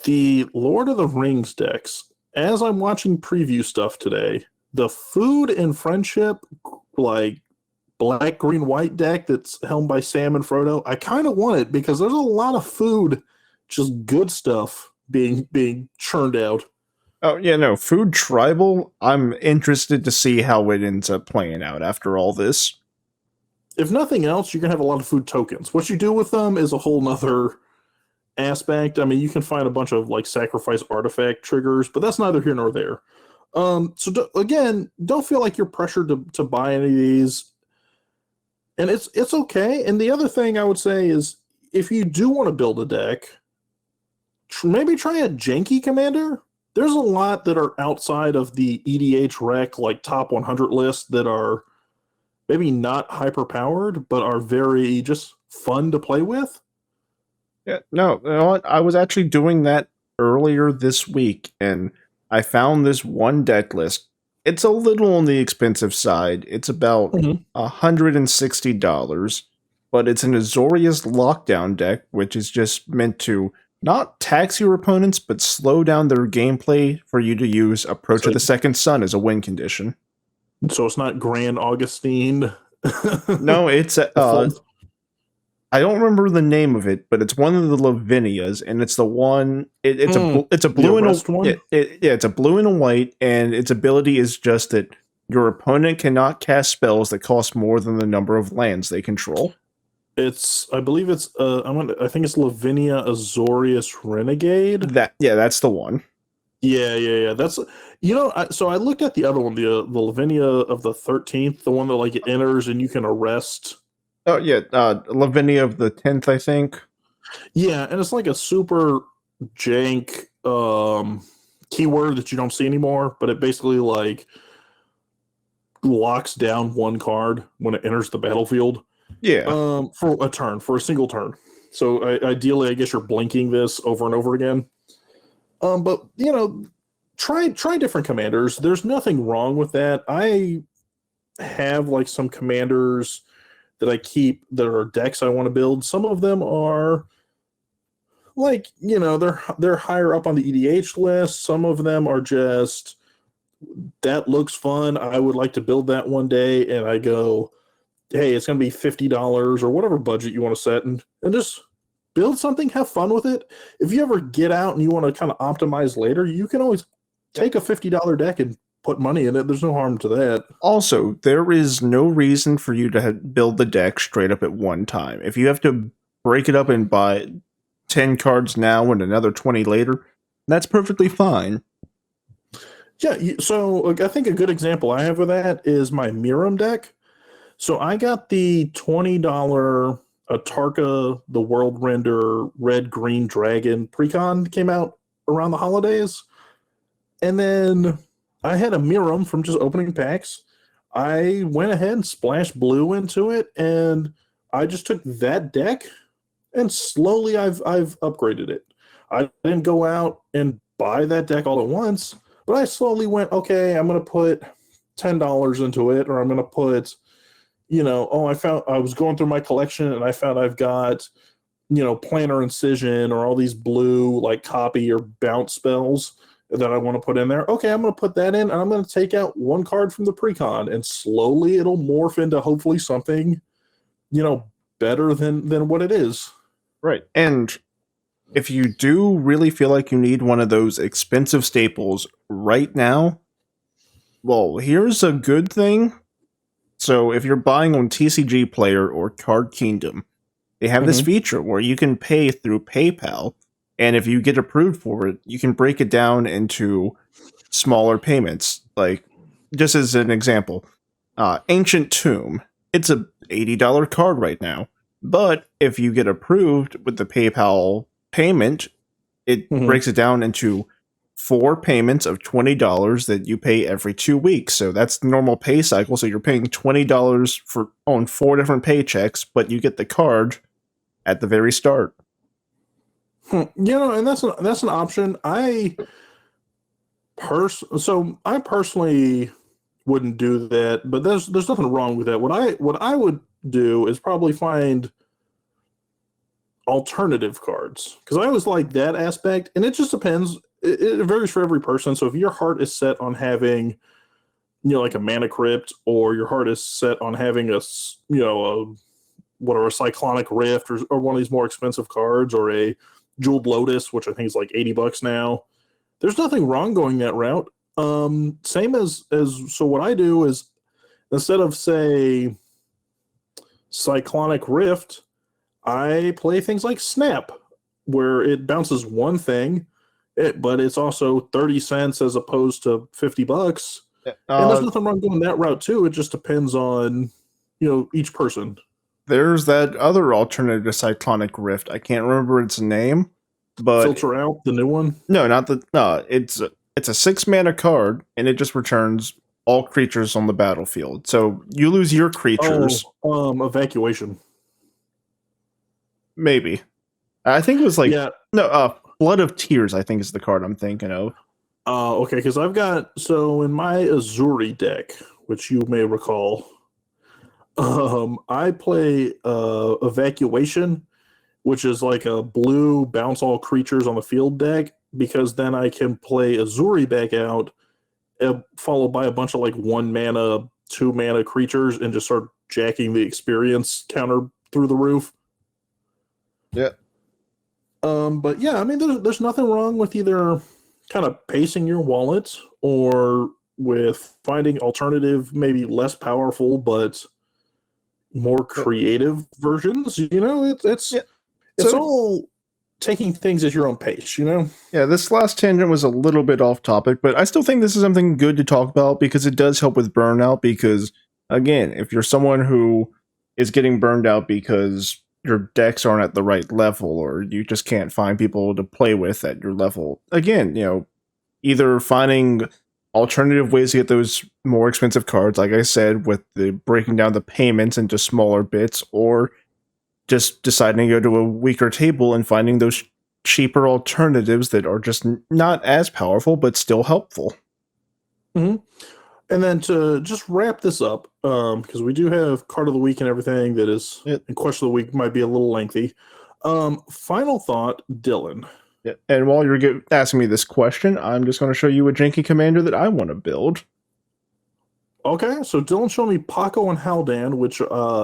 the Lord of the Rings decks, as I'm watching preview stuff today, the Food and Friendship, like black, green, white deck that's helmed by Sam and Frodo, I kind of want it because there's a lot of food, just good stuff being churned out. Oh, yeah, no, Food Tribal, I'm interested to see how it ends up playing out after all this. If nothing else, you're going to have a lot of food tokens. What you do with them is a whole nother aspect. I mean, you can find a bunch of like sacrifice artifact triggers, but that's neither here nor there. So again, don't feel like you're pressured to buy any of these. And it's okay. And the other thing I would say is if you do want to build a deck, maybe try a janky commander. There's a lot that are outside of the EDH rec, like top 100 list, that are maybe not hyper powered, but are very just fun to play with. Yeah, no, you know what? I was actually doing that earlier this week, and I found this one deck list. It's a little on the expensive side. It's about $160, but it's an Azorius Lockdown deck, which is just meant to not tax your opponents, but slow down their gameplay for you to use Approach of the Second Sun as a win condition. So it's not Grand Augustine. No, it's I don't remember the name of it, but it's one of the Lavinias, and it's the one. It's a blue and a one. It's a blue and a white, and its ability is just that your opponent cannot cast spells that cost more than the number of lands they control. I believe it's I think it's Lavinia Azorius Renegade. That's the one. Yeah. That's so I looked at the other one, the Lavinia of the 13th, the one that like it enters and you can arrest. Oh yeah, Lavinia of the 10th, I think. Yeah, and it's like a super jank keyword that you don't see anymore, but it basically like locks down one card when it enters the battlefield. Yeah. For a single turn. So ideally, I guess you're blinking this over and over again. But try different commanders. There's nothing wrong with that. I have like some commanders that I keep that are decks I want to build. Some of them are like, they're higher up on the EDH list. Some of them are just, that looks fun, I would like to build that one day, and I go, hey, it's going to be $50 or whatever budget you want to set, and just build something, have fun with it. If you ever get out and you want to kind of optimize later, you can always take a $50 deck and put money in it. There's no harm to that. Also, there is no reason for you to build the deck straight up at one time. If you have to break it up and buy 10 cards now and another 20 later, that's perfectly fine. Yeah, so like, I think a good example I have of that is my Miram deck. So I got the $20 Atarka, the World Render Red Green Dragon precon came out around the holidays. And then I had a Miram from just opening packs. I went ahead and splashed blue into it, and I just took that deck and slowly I've upgraded it. I didn't go out and buy that deck all at once, but I slowly went, okay, I'm going to put $10 into it, or I'm going to put, I was going through my collection and I found I've got, Planner Incision or all these blue like copy or bounce spells that I want to put in there. Okay, I'm going to put that in, and I'm going to take out one card from the precon, and slowly it'll morph into hopefully something, better than what it is. Right. And if you do really feel like you need one of those expensive staples right now, well, here's a good thing. So if you're buying on TCG Player or Card Kingdom, they have this feature where you can pay through PayPal, and if you get approved for it, you can break it down into smaller payments. Like, just as an example, Ancient Tomb, it's a $80 card right now. But if you get approved with the PayPal payment, it breaks it down into 4 payments of $20 that you pay every 2 weeks. So that's the normal pay cycle. So you're paying $20 on 4 different paychecks, but you get the card at the very start. And that's an option. I personally wouldn't do that, but there's nothing wrong with that. What I would do is probably find alternative cards, because I always like that aspect, and it just depends. It varies for every person. So if your heart is set on having, like a Mana Crypt, or your heart is set on having a Cyclonic Rift, or one of these more expensive cards, or a Jeweled Lotus, which I think is like $80 now, there's nothing wrong going that route. Same as so what I do is, instead of, say, Cyclonic Rift, I play things like Snap, where it bounces one thing, but it's also 30 cents as opposed to $50. And there's nothing wrong going that route too. It just depends on, each person. There's that other alternative to Cyclonic Rift. I can't remember its name, but Filter Out, the new one? No, it's a 6-mana card, and it just returns all creatures on the battlefield. So you lose your creatures. Evacuation. Maybe. I think it was like Blood of Tears, I think is the card I'm thinking of. Okay, because I've got, so in my Azuri deck, which you may recall, I play Evacuation, which is like a blue bounce all creatures on the field deck, because then I can play Azuri back out, followed by a bunch of like 1 mana, 2 mana creatures, and just start jacking the experience counter through the roof. Yeah. But yeah, I mean, there's nothing wrong with either kind of pacing your wallet, or with finding alternative, maybe less powerful but more creative versions. It's all taking things at your own pace. Yeah, this last tangent was a little bit off topic, but I still think this is something good to talk about, because it does help with burnout. Because again, if you're someone who is getting burned out because your decks aren't at the right level, or you just can't find people to play with at your level, again, either finding alternative ways to get those more expensive cards, like I said, with the breaking down the payments into smaller bits, or just deciding to go to a weaker table and finding those cheaper alternatives that are just not as powerful but still helpful. Mm-hmm. And then to just wrap this up, because we do have card of the week and everything that is in question of the week might be a little lengthy. Final thought, Dylan. Yeah. And while you're asking me this question, I'm just going to show you a janky commander that I want to build. Okay, so Dylan showed me Paco and Haldan, which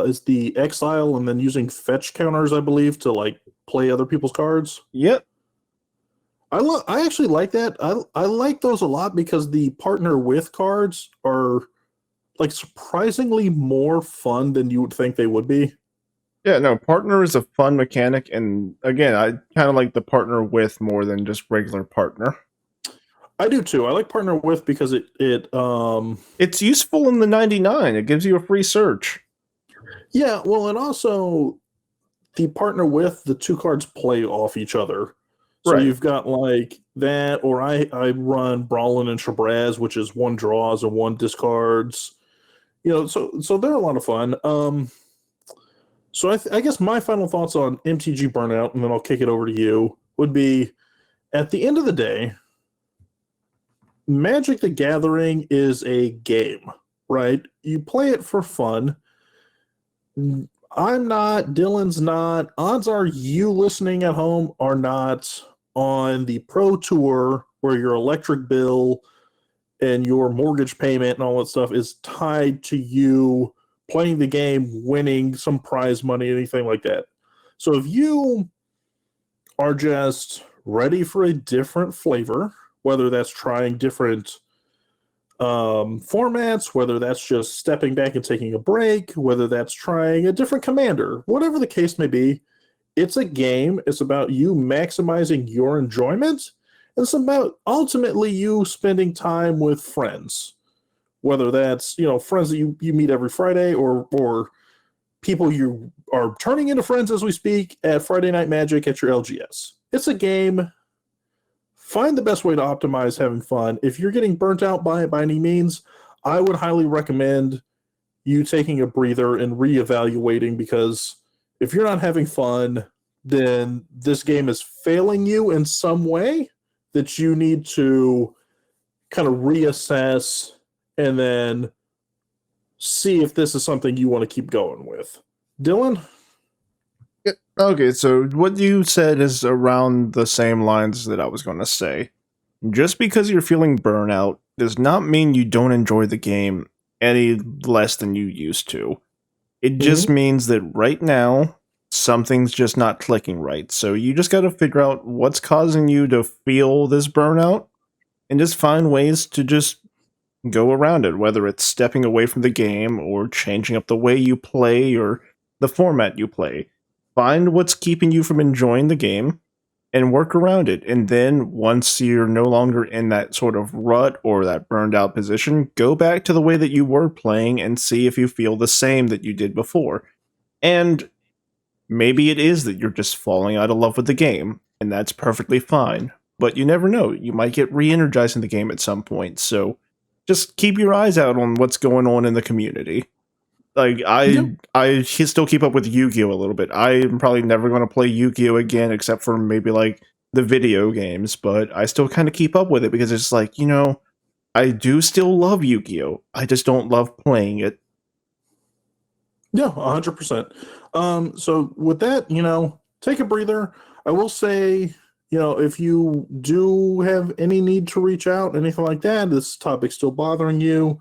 is the exile and then using fetch counters, I believe, to like play other people's cards. Yep. I actually like that. I like those a lot because the partner with cards are like surprisingly more fun than you would think they would be. Yeah, no, partner is a fun mechanic, and again, I kind of like the partner with more than just regular partner. I do too. I like partner with because it It's useful in the 99. It gives you a free search. yeah, well, and also the partner with the two cards play off each other. So Right. you've got like that, or I run Brawlin and Shabraz, which is one draws and one discards. So they're a lot of fun. So I guess my final thoughts on MTG Burnout, and then I'll kick it over to you, would be at the end of the day, Magic the Gathering is a game, right? You play it for fun. I'm not, Dylan's not. Odds are you listening at home are not on the pro tour where your electric bill and your mortgage payment and all that stuff is tied to you playing the game, winning some prize money, anything like that. So if you are just ready for a different flavor, whether that's trying different formats, whether that's just stepping back and taking a break, whether that's trying a different commander, whatever the case may be, it's a game. It's about you maximizing your enjoyment. It's about ultimately you spending time with friends, whether that's friends that you meet every Friday or people you are turning into friends as we speak at Friday Night Magic at your LGS. It's a game. Find the best way to optimize having fun. If you're getting burnt out by it by any means, I would highly recommend you taking a breather and reevaluating, because if you're not having fun, then this game is failing you in some way that you need to kind of reassess and then see if this is something you want to keep going with. Dylan? Okay, so what you said is around the same lines that I was going to say. Just because you're feeling burnout does not mean you don't enjoy the game any less than you used to. It just means that right now, something's just not clicking right. So you just got to figure out what's causing you to feel this burnout and just find ways to just go around it, whether it's stepping away from the game or changing up the way you play or the format you play. Find what's keeping you from enjoying the game and work around it. And then once you're no longer in that sort of rut or that burned out position, go back to the way that you were playing and see if you feel the same that you did before. And maybe it is that you're just falling out of love with the game, and that's perfectly fine. But you never know. You might get re-energized in the game at some point. So just keep your eyes out on what's going on in the community. Like I still keep up with Yu-Gi-Oh a little bit. I'm probably never going to play Yu-Gi-Oh again, except for maybe like the video games. But I still kind of keep up with it because it's like, I do still love Yu-Gi-Oh. I just don't love playing it. Yeah, 100%. So with that, take a breather. I will say, if you do have any need to reach out, anything like that, this topic's still bothering you.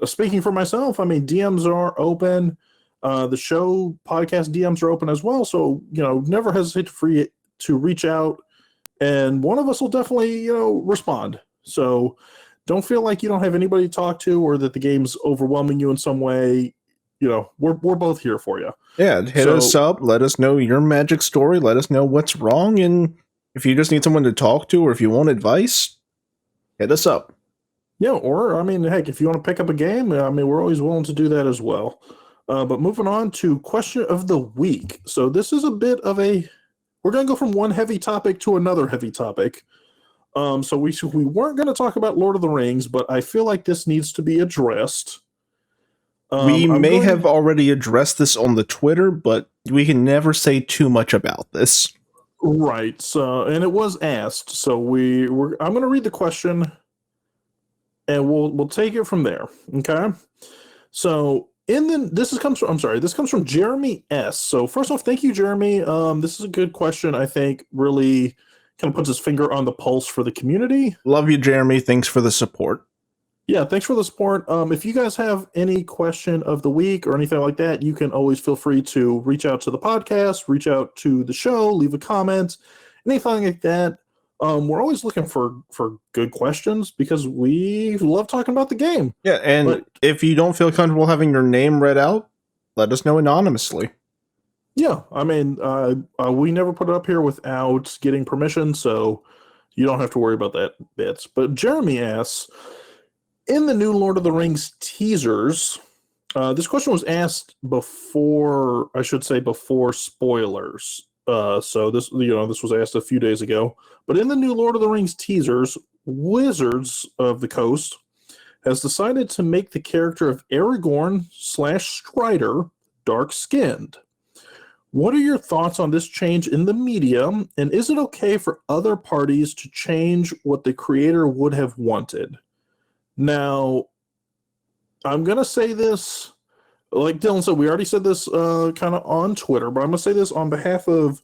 Speaking for myself, I mean, DMs are open. The show podcast DMs are open as well. So, never hesitate to reach out, and one of us will definitely, respond. So don't feel like you don't have anybody to talk to or that the game's overwhelming you in some way. We're both here for you. Yeah, hit us up. Let us know your magic story. Let us know what's wrong. And if you just need someone to talk to or if you want advice, hit us up. Yeah, or, I mean, heck, if you want to pick up a game, I mean, we're always willing to do that as well. But moving on to question of the week. So this is a bit of we're going to go from one heavy topic to another heavy topic. So we weren't going to talk about Lord of the Rings, but I feel like this needs to be addressed. We may have already addressed this on the Twitter, but we can never say too much about this. Right. So, and it was asked. So I'm going to read the question, and we'll take it from there. Okay. So this comes from Jeremy S. So first off, thank you, Jeremy. This is a good question. I think really kind of puts his finger on the pulse for the community. Love you, Jeremy. Thanks for the support. Yeah, thanks for the support. If you guys have any question of the week or anything like that, you can always feel free to reach out to the podcast, reach out to the show, leave a comment, anything like that. We're always looking for good questions because we love talking about the game. Yeah, and But if you don't feel comfortable having your name read out, let us know anonymously. yeah, I mean, we never put it up here without getting permission, so you don't have to worry about that bit. But Jeremy asks, in the new Lord of the Rings teasers, this question was asked before, I should say, before spoilers. So this was asked a few days ago. But in the new Lord of the Rings teasers, Wizards of the Coast has decided to make the character of Aragorn slash Strider dark skinned. What are your thoughts on this change in the media, and is it okay for other parties to change what the creator would have wanted? Now, I'm going to say this, like Dylan said, we already said this kind of on Twitter, but I'm going to say this on behalf of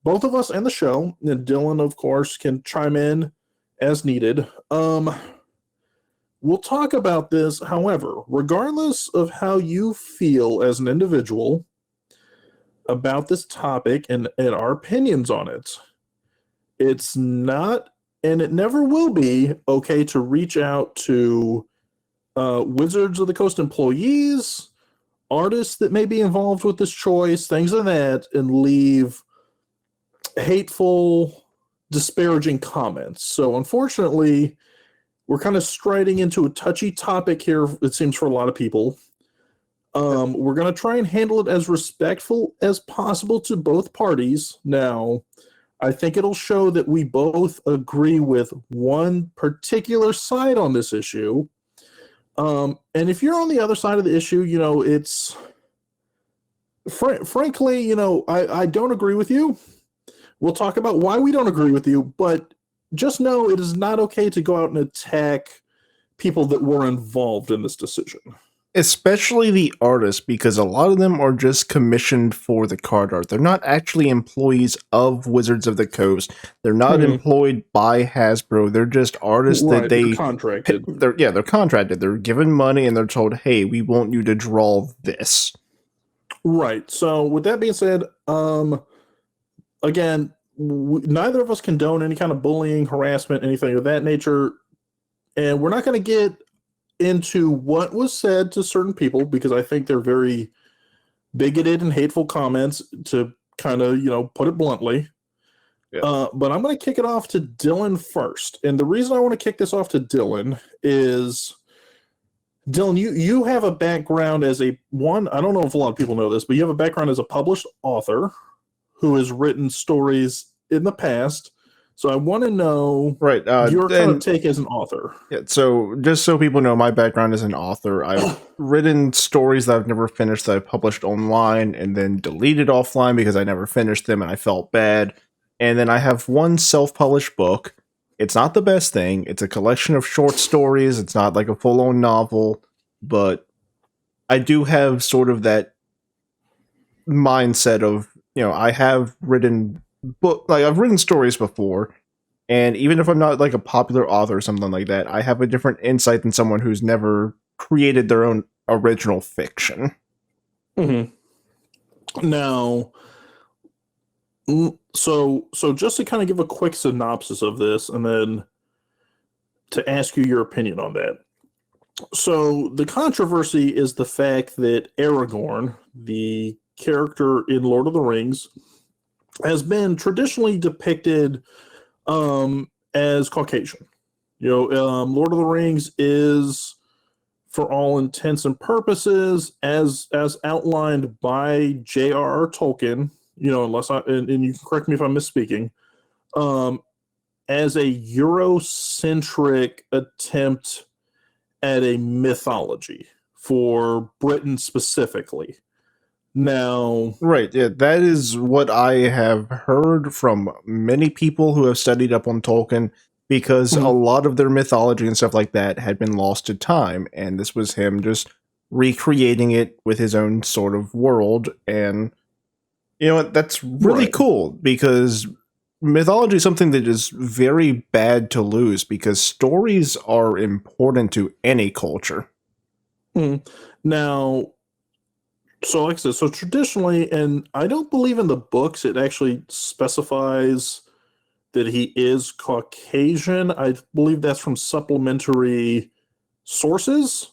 both of us and the show. And Dylan, of course, can chime in as needed. We'll talk about this. However, regardless of how you feel as an individual about this topic and our opinions on it, it's not, and it never will be, okay to reach out to Wizards of the Coast employees, artists that may be involved with this choice, things like that, and leave hateful, disparaging comments. So unfortunately, we're kind of striding into a touchy topic here, it seems, for a lot of people. We're going to try and handle it as respectful as possible to both parties. Now, I think it'll show that we both agree with one particular side on this issue. And if you're on the other side of the issue, it's frankly, I don't agree with you. We'll talk about why we don't agree with you, but just know it is not okay to go out and attack people that were involved in this decision. Especially the artists, because a lot of them are just commissioned for the card art. They're not actually employees of Wizards of the Coast. They're not employed by Hasbro. They're just artists that they're contracted. They're contracted. They're given money and they're told, "Hey, we want you to draw this." Right. So, with that being said, again, neither of us condone any kind of bullying, harassment, anything of that nature, and we're not going to get into what was said to certain people because I think they're very bigoted and hateful comments, to kind of, put it bluntly. Yeah. But I'm going to kick it off to Dylan first. And the reason I want to kick this off to Dylan is, Dylan, you have a background as I don't know if a lot of people know this, but you have a background as a published author who has written stories in the past. So I want to know your kind of take as an author. Yeah, so just so people know, my background as an author, I've written stories that I've never finished that I published online and then deleted offline because I never finished them and I felt bad. And then I have one self-published book. It's not the best thing. It's a collection of short stories. It's not like a full-on novel, but I do have sort of that mindset of, I have written I've written stories before, and even if I'm not like a popular author or something like that, I have a different insight than someone who's never created their own original fiction. Mm-hmm. Now, so just to kind of give a quick synopsis of this, and then to ask you your opinion on that. So the controversy is the fact that Aragorn, the character in Lord of the Rings, has been traditionally depicted as Caucasian. Lord of the Rings is, for all intents and purposes, as outlined by J.R.R. Tolkien, unless and you can correct me if I'm misspeaking, as a Eurocentric attempt at a mythology for Britain specifically. Now, right, yeah, that is what I have heard from many people who have studied up on Tolkien, because a lot of their mythology and stuff like that had been lost to time, and this was him just recreating it with his own sort of world. And that's really cool, because mythology is something that is very bad to lose because stories are important to any culture. Now, so like I said, so traditionally, and I don't believe in the books, it actually specifies that he is Caucasian. I believe that's from supplementary sources.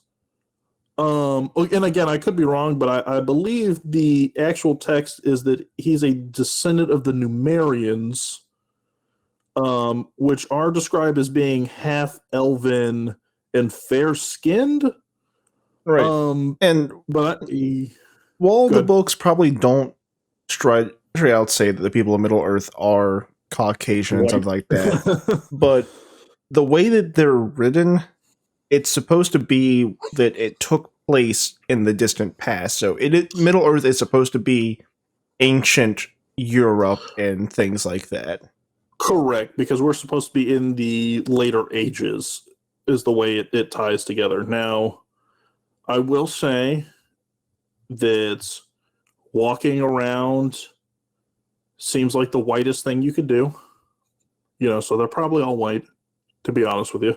And again, I could be wrong, but I believe the actual text is that he's a descendant of the Numerians, which are described as being half elven and fair skinned. Right. And But while the good. books probably don't straight out say that the people of Middle Earth are Caucasian and White. something like that, but the way that they're written, it's supposed to be that it took place in the distant past. So Middle Earth is supposed to be ancient Europe and things like that. Correct, because we're supposed to be in the later ages, is the way it ties together. Now, I will say that walking around seems like the whitest thing you could do. So they're probably all white, to be honest with you.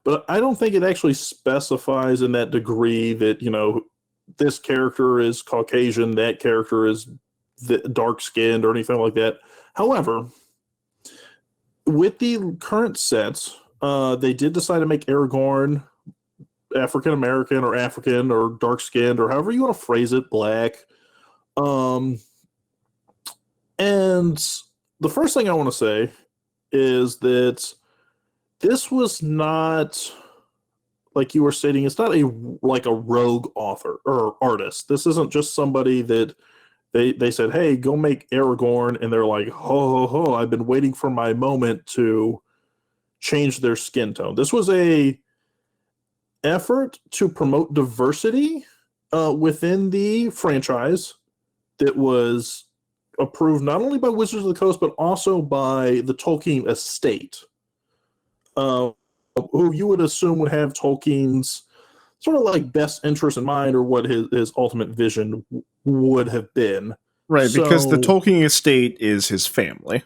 But I don't think it actually specifies in that degree that, this character is Caucasian, that character is dark skinned or anything like that. However, with the current sets, they did decide to make Aragorn African American or African or dark skinned or however you want to phrase it, black. And the first thing I want to say is that this was not, like you were stating, it's not a rogue author or artist. This isn't just somebody that they said, hey, go make Aragorn, and they're like, ho ho ho, I've been waiting for my moment to change their skin tone. This was a effort to promote diversity within the franchise that was approved not only by Wizards of the Coast but also by the Tolkien estate, who you would assume would have Tolkien's sort of like best interest in mind, or what his ultimate vision would have been. Right, because the Tolkien estate is his family.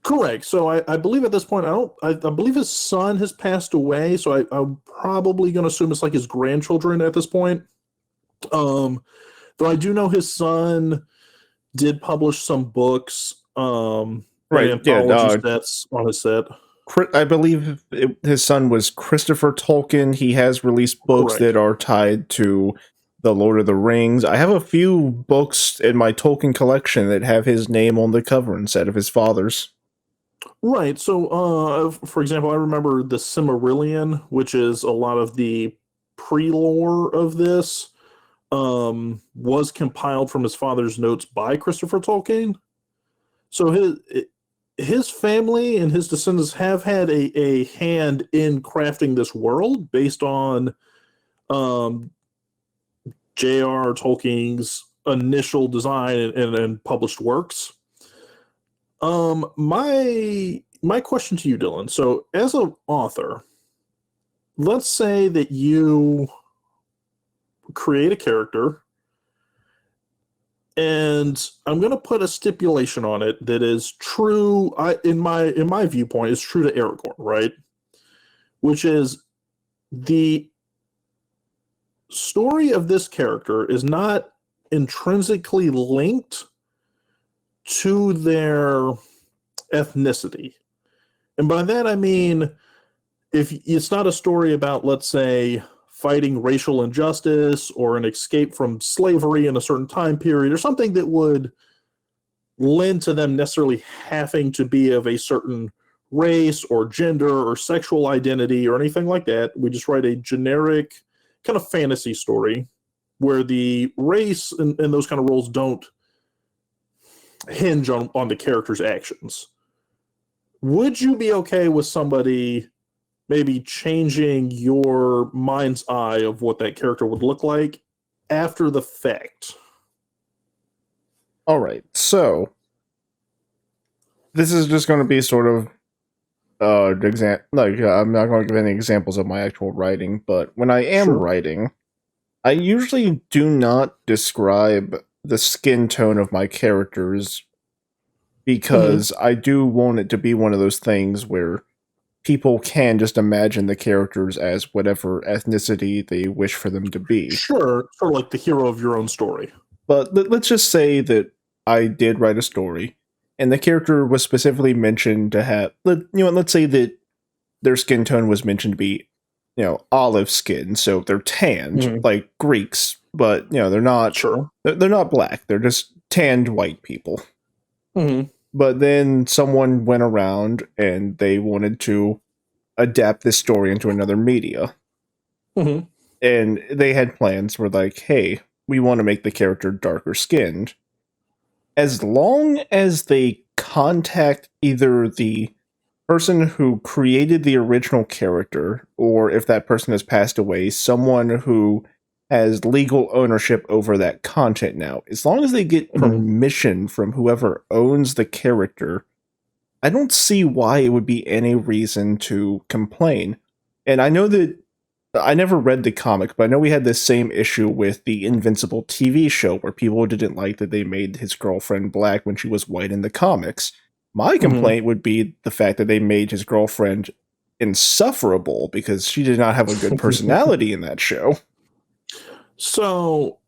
Correct. So I believe at this point, I believe his son has passed away. So I'm probably going to assume it's like his grandchildren at this point. Though I do know his son did publish some books. Right. Yeah. Sets on his set. I believe his son was Christopher Tolkien. He has released books that are tied to the Lord of the Rings. I have a few books in my Tolkien collection that have his name on the cover instead of his father's. Right. So, for example, I remember the Silmarillion, which is a lot of the pre-lore of this, was compiled from his father's notes by Christopher Tolkien. So his family and his descendants have had a hand in crafting this world based on J.R. Tolkien's initial design and published works. My question to you, Dylan. So, as an author, let's say that you create a character, and I'm going to put a stipulation on it that is true. In my viewpoint, is true to Aragorn, right? Which is the story of this character is not intrinsically linked to their ethnicity. And by that I mean, if it's not a story about, let's say, fighting racial injustice or an escape from slavery in a certain time period or something that would lend to them necessarily having to be of a certain race or gender or sexual identity or anything like that. We just write a generic kind of fantasy story where the race and those kind of roles don't hinge on the character's actions. Would you be okay with somebody maybe changing your mind's eye of what that character would look like after the fact? All right, so this is just going to be sort of I'm not going to give any examples of my actual writing, but when I am writing, I usually do not describe the skin tone of my characters because I do want it to be one of those things where people can just imagine the characters as whatever ethnicity they wish for them to be. Sure, sort of like the hero of your own story. But let's just say that I did write a story, and the character was specifically mentioned to have, let's say that their skin tone was mentioned to be, olive skin, so they're tanned like Greeks, but they're not. Sure. They're not black. They're just tanned white people. But then someone went around and they wanted to adapt this story into another media. And they had plans where like, hey, we want to make the character darker skinned. As long as they contact either the person who created the original character, or if that person has passed away, someone who has legal ownership over that content now. As long as they get permission from whoever owns the character, I don't see why it would be any reason to complain. And I know that I never read the comic, but I know we had this same issue with the Invincible TV show where people didn't like that they made his girlfriend black when she was white in the comics. My complaint would be the fact that they made his girlfriend insufferable because she did not have a good personality in that show. So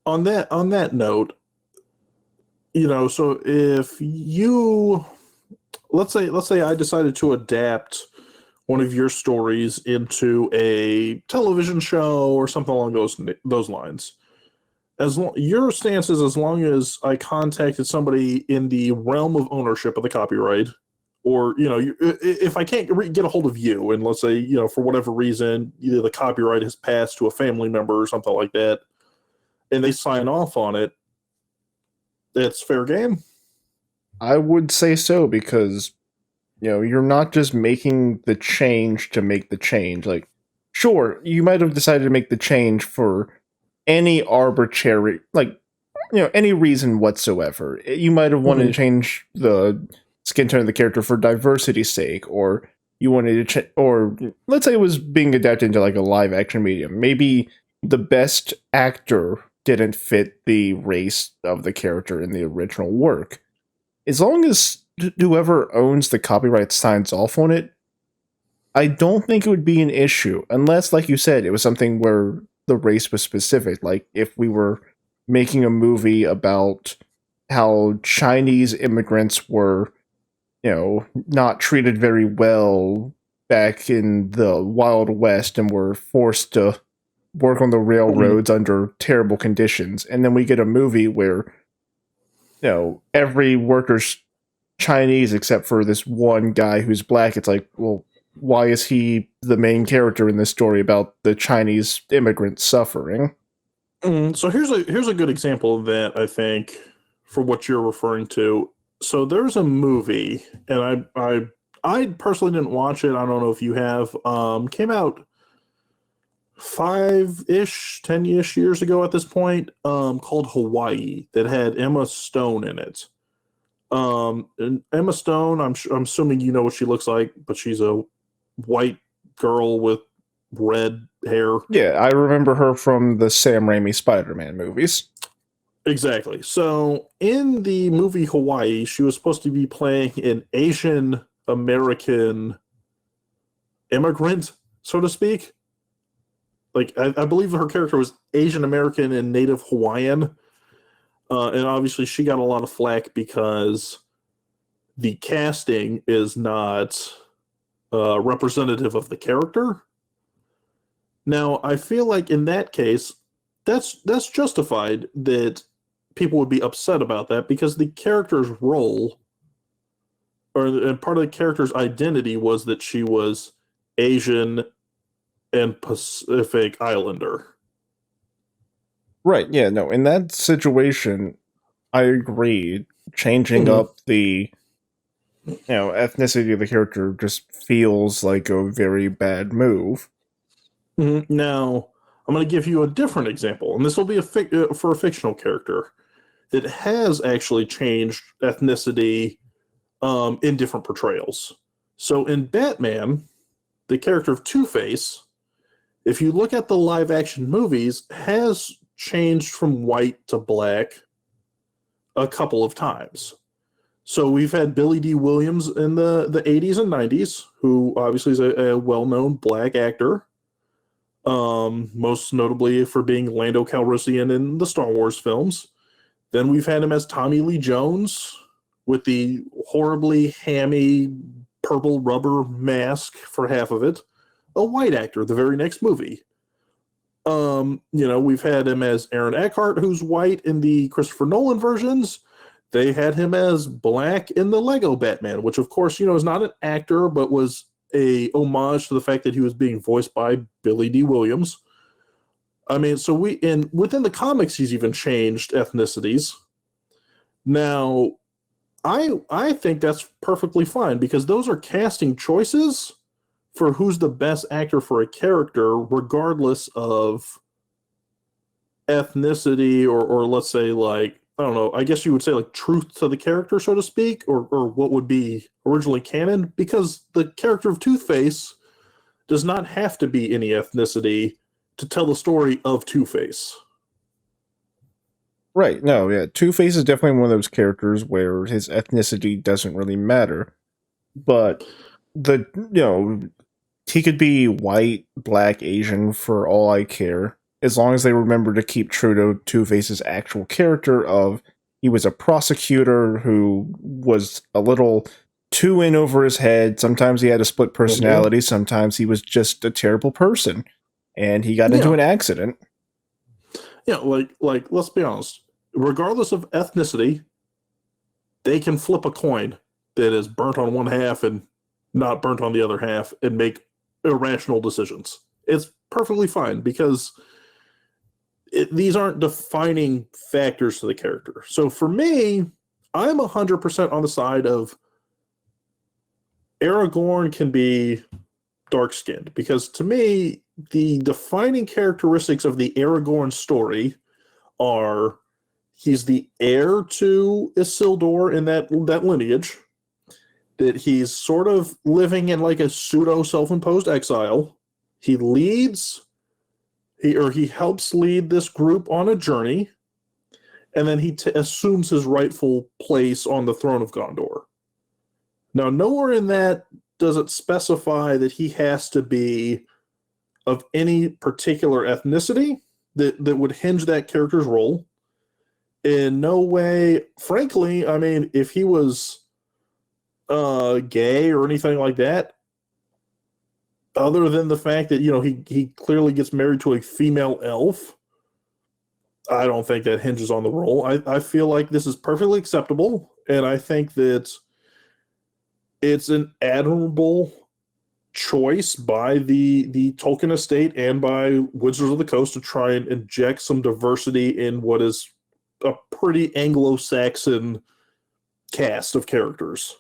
on that note, so if you let's say I decided to adapt one of your stories into a television show or something along those lines. Your stance is as long as I contacted somebody in the realm of ownership of the copyright, or if I can't get a hold of you, and let's say for whatever reason either the copyright has passed to a family member or something like that, and they sign off on it, it's fair game. I would say so because you're not just making the change to make the change. Like, sure, you might have decided to make the change for any arbitrary, any reason whatsoever. You might have wanted to change the skin tone of the character for diversity's sake, or you wanted to or let's say it was being adapted into like a live action medium. Maybe the best actor didn't fit the race of the character in the original work. As long as whoever owns the copyright signs off on it, I don't think it would be an issue, unless, like you said, it was something where the race was specific. Like if we were making a movie about how Chinese immigrants were, not treated very well back in the Wild West and were forced to work on the railroads under terrible conditions. And then we get a movie where, every worker's Chinese except for this one guy who's black. It's like, well, why is he the main character in this story about the Chinese immigrants suffering? So here's a good example of that, I think, for what you're referring to. So there's a movie, and I personally didn't watch it. I don't know if you have. Came out 5-ish, 10-ish years ago at this point, called Hawaii, that had Emma Stone in it. And Emma Stone, I'm assuming you know what she looks like, but she's a white girl with red hair. Yeah, I remember her from the Sam Raimi Spider-Man movies. Exactly. So in the movie Hawaii, she was supposed to be playing an Asian American immigrant, so to speak. Like, I believe her character was Asian American and Native Hawaiian. And obviously she got a lot of flack because the casting is not representative of the character. Now, I feel like in that case, that's justified that people would be upset about that, because the character's role, or part of the character's identity, was that she was Asian and Pacific Islander. Right, yeah, no, in that situation, I agree. Changing up the ethnicity of the character just feels like a very bad move. Now, I'm going to give you a different example, and this will be for a fictional character that has actually changed ethnicity in different portrayals. So in Batman, the character of Two-Face, if you look at the live-action movies, has changed from white to black a couple of times. So we've had Billy D. Williams in the 80s and 90s, who obviously is a well-known black actor, most notably for being Lando Calrissian in the Star Wars films. Then we've had him as Tommy Lee Jones with the horribly hammy purple rubber mask for half of it, a white actor the very next movie. We've had him as Aaron Eckhart, who's white in the Christopher Nolan versions. They had him as black in the Lego Batman, which of course, is not an actor, but was a homage to the fact that he was being voiced by Billy D. Williams. I mean, so within the comics, he's even changed ethnicities. Now, I think that's perfectly fine because those are casting choices for who's the best actor for a character, regardless of ethnicity or let's say like, I don't know, I guess you would say like truth to the character, so to speak, or what would be originally canon, because the character of Two-Face does not have to be any ethnicity to tell the story of Two-Face. Right. No, yeah. Two-Face is definitely one of those characters where his ethnicity doesn't really matter. But he could be white, black, Asian for all I care, as long as they remember to keep true to Two-Face's actual character of he was a prosecutor who was a little too in over his head. Sometimes he had a split personality. Sometimes he was just a terrible person. And he got into an accident. Yeah, like let's be honest. Regardless of ethnicity, they can flip a coin that is burnt on one half and not burnt on the other half and make irrational decisions. It's perfectly fine because these aren't defining factors to the character. So for me, I'm 100% on the side of Aragorn can be dark-skinned because to me, the defining characteristics of the Aragorn story are he's the heir to Isildur in that lineage, that he's sort of living in like a pseudo self-imposed exile. He helps lead this group on a journey, and then he assumes his rightful place on the throne of Gondor. Now, nowhere in that does it specify that he has to be of any particular ethnicity that would hinge that character's role. In no way, frankly, I mean, if he was gay or anything like that, other than the fact that, he clearly gets married to a female elf, I don't think that hinges on the role. I feel like this is perfectly acceptable, and I think that it's an admirable choice by the Tolkien estate and by Wizards of the Coast to try and inject some diversity in what is a pretty Anglo-Saxon cast of characters.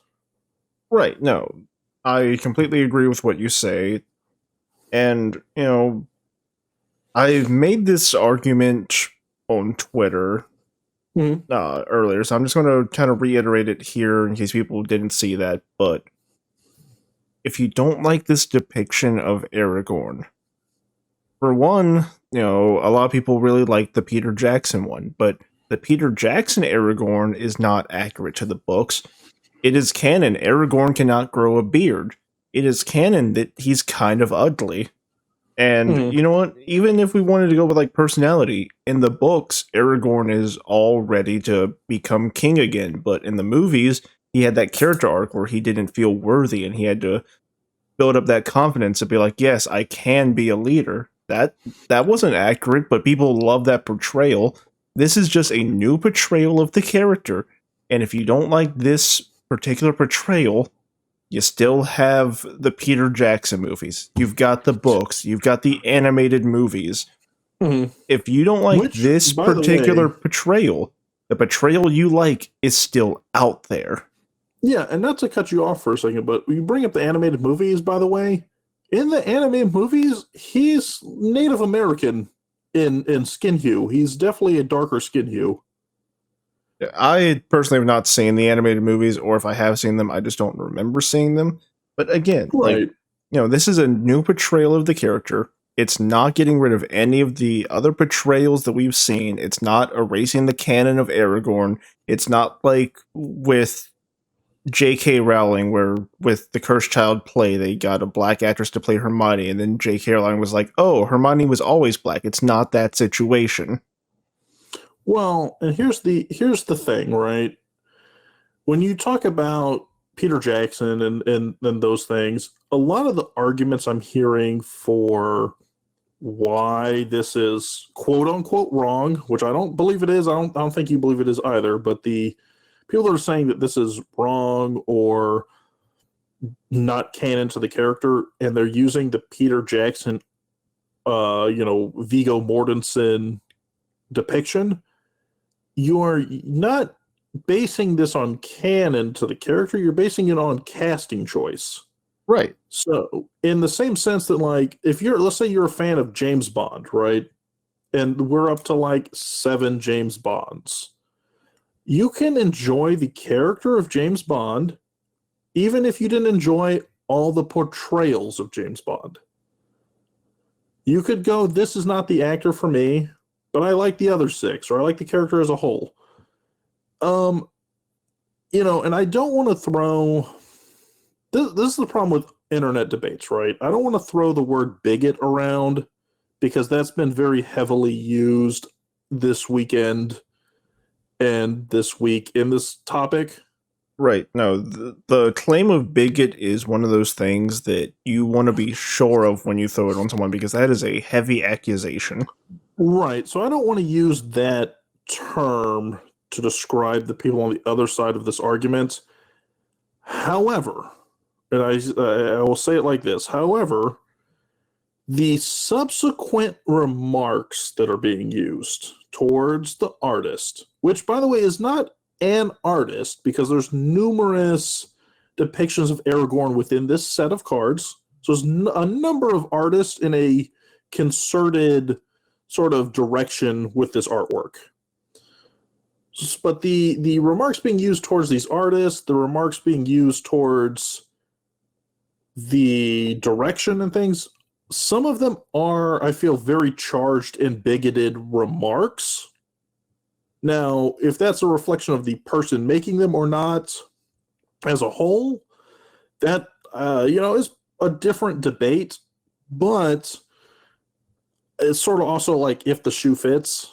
Right. No, I completely agree with what you say. And, I've made this argument on Twitter earlier, so I'm just going to kind of reiterate it here in case people didn't see that. But if you don't like this depiction of Aragorn, for one, a lot of people really like the Peter Jackson one, but the Peter Jackson Aragorn is not accurate to the books. It is canon. Aragorn cannot grow a beard. It is canon that he's kind of ugly. And you know what? Even if we wanted to go with like personality, in the books, Aragorn is all ready to become king again. But in the movies, he had that character arc where he didn't feel worthy and he had to build up that confidence to be like, yes, I can be a leader. That wasn't accurate, but people love that portrayal. This is just a new portrayal of the character. And if you don't like this particular portrayal, you still have the Peter Jackson movies. You've got the books. You've got the animated movies. If you don't like this particular portrayal, the portrayal you like is still out there. Yeah, and not to cut you off for a second, but you bring up the animated movies, by the way. In the animated movies, he's Native American in skin hue. He's definitely a darker skin hue. I personally have not seen the animated movies, or if I have seen them, I just don't remember seeing them. But again, this is a new portrayal of the character. It's not getting rid of any of the other portrayals that we've seen. It's not erasing the canon of Aragorn. It's not like with J.K. Rowling, where with the Cursed Child play, they got a black actress to play Hermione, and then J.K. Rowling was like, "Oh, Hermione was always black. It's not that situation." Well, and here's the thing, right? When you talk about Peter Jackson and those things, a lot of the arguments I'm hearing for why this is quote unquote wrong, which I don't believe it is. I don't think you believe it is either, but the people that are saying that this is wrong or not canon to the character, and they're using the Peter Jackson, Viggo Mortensen depiction. You are not basing this on canon to the character. You're basing it on casting choice. Right. So, in the same sense that, like, let's say you're a fan of James Bond, right? And we're up to like 7 James Bonds. You can enjoy the character of James Bond even if you didn't enjoy all the portrayals of James Bond. You could go, this is not the actor for me, but I like the other 6, or I like the character as a whole. And I don't want to throw this is the problem with internet debates, right? I don't want to throw the word bigot around because that's been very heavily used this weekend and this week in this topic. Right. No, the claim of bigot is one of those things that you want to be sure of when you throw it on someone, because that is a heavy accusation. Right. So I don't want to use that term to describe the people on the other side of this argument. However, and I will say it like this. However, the subsequent remarks that are being used towards the artist, which, by the way, is not an artist, because there's numerous depictions of Aragorn within this set of cards. So there's a number of artists in a concerted sort of direction with this artwork. But the remarks being used towards these artists, the remarks being used towards the direction and things, some of them are, I feel, very charged and bigoted remarks. Now, if that's a reflection of the person making them or not, as a whole, that is a different debate. But it's sort of also like if the shoe fits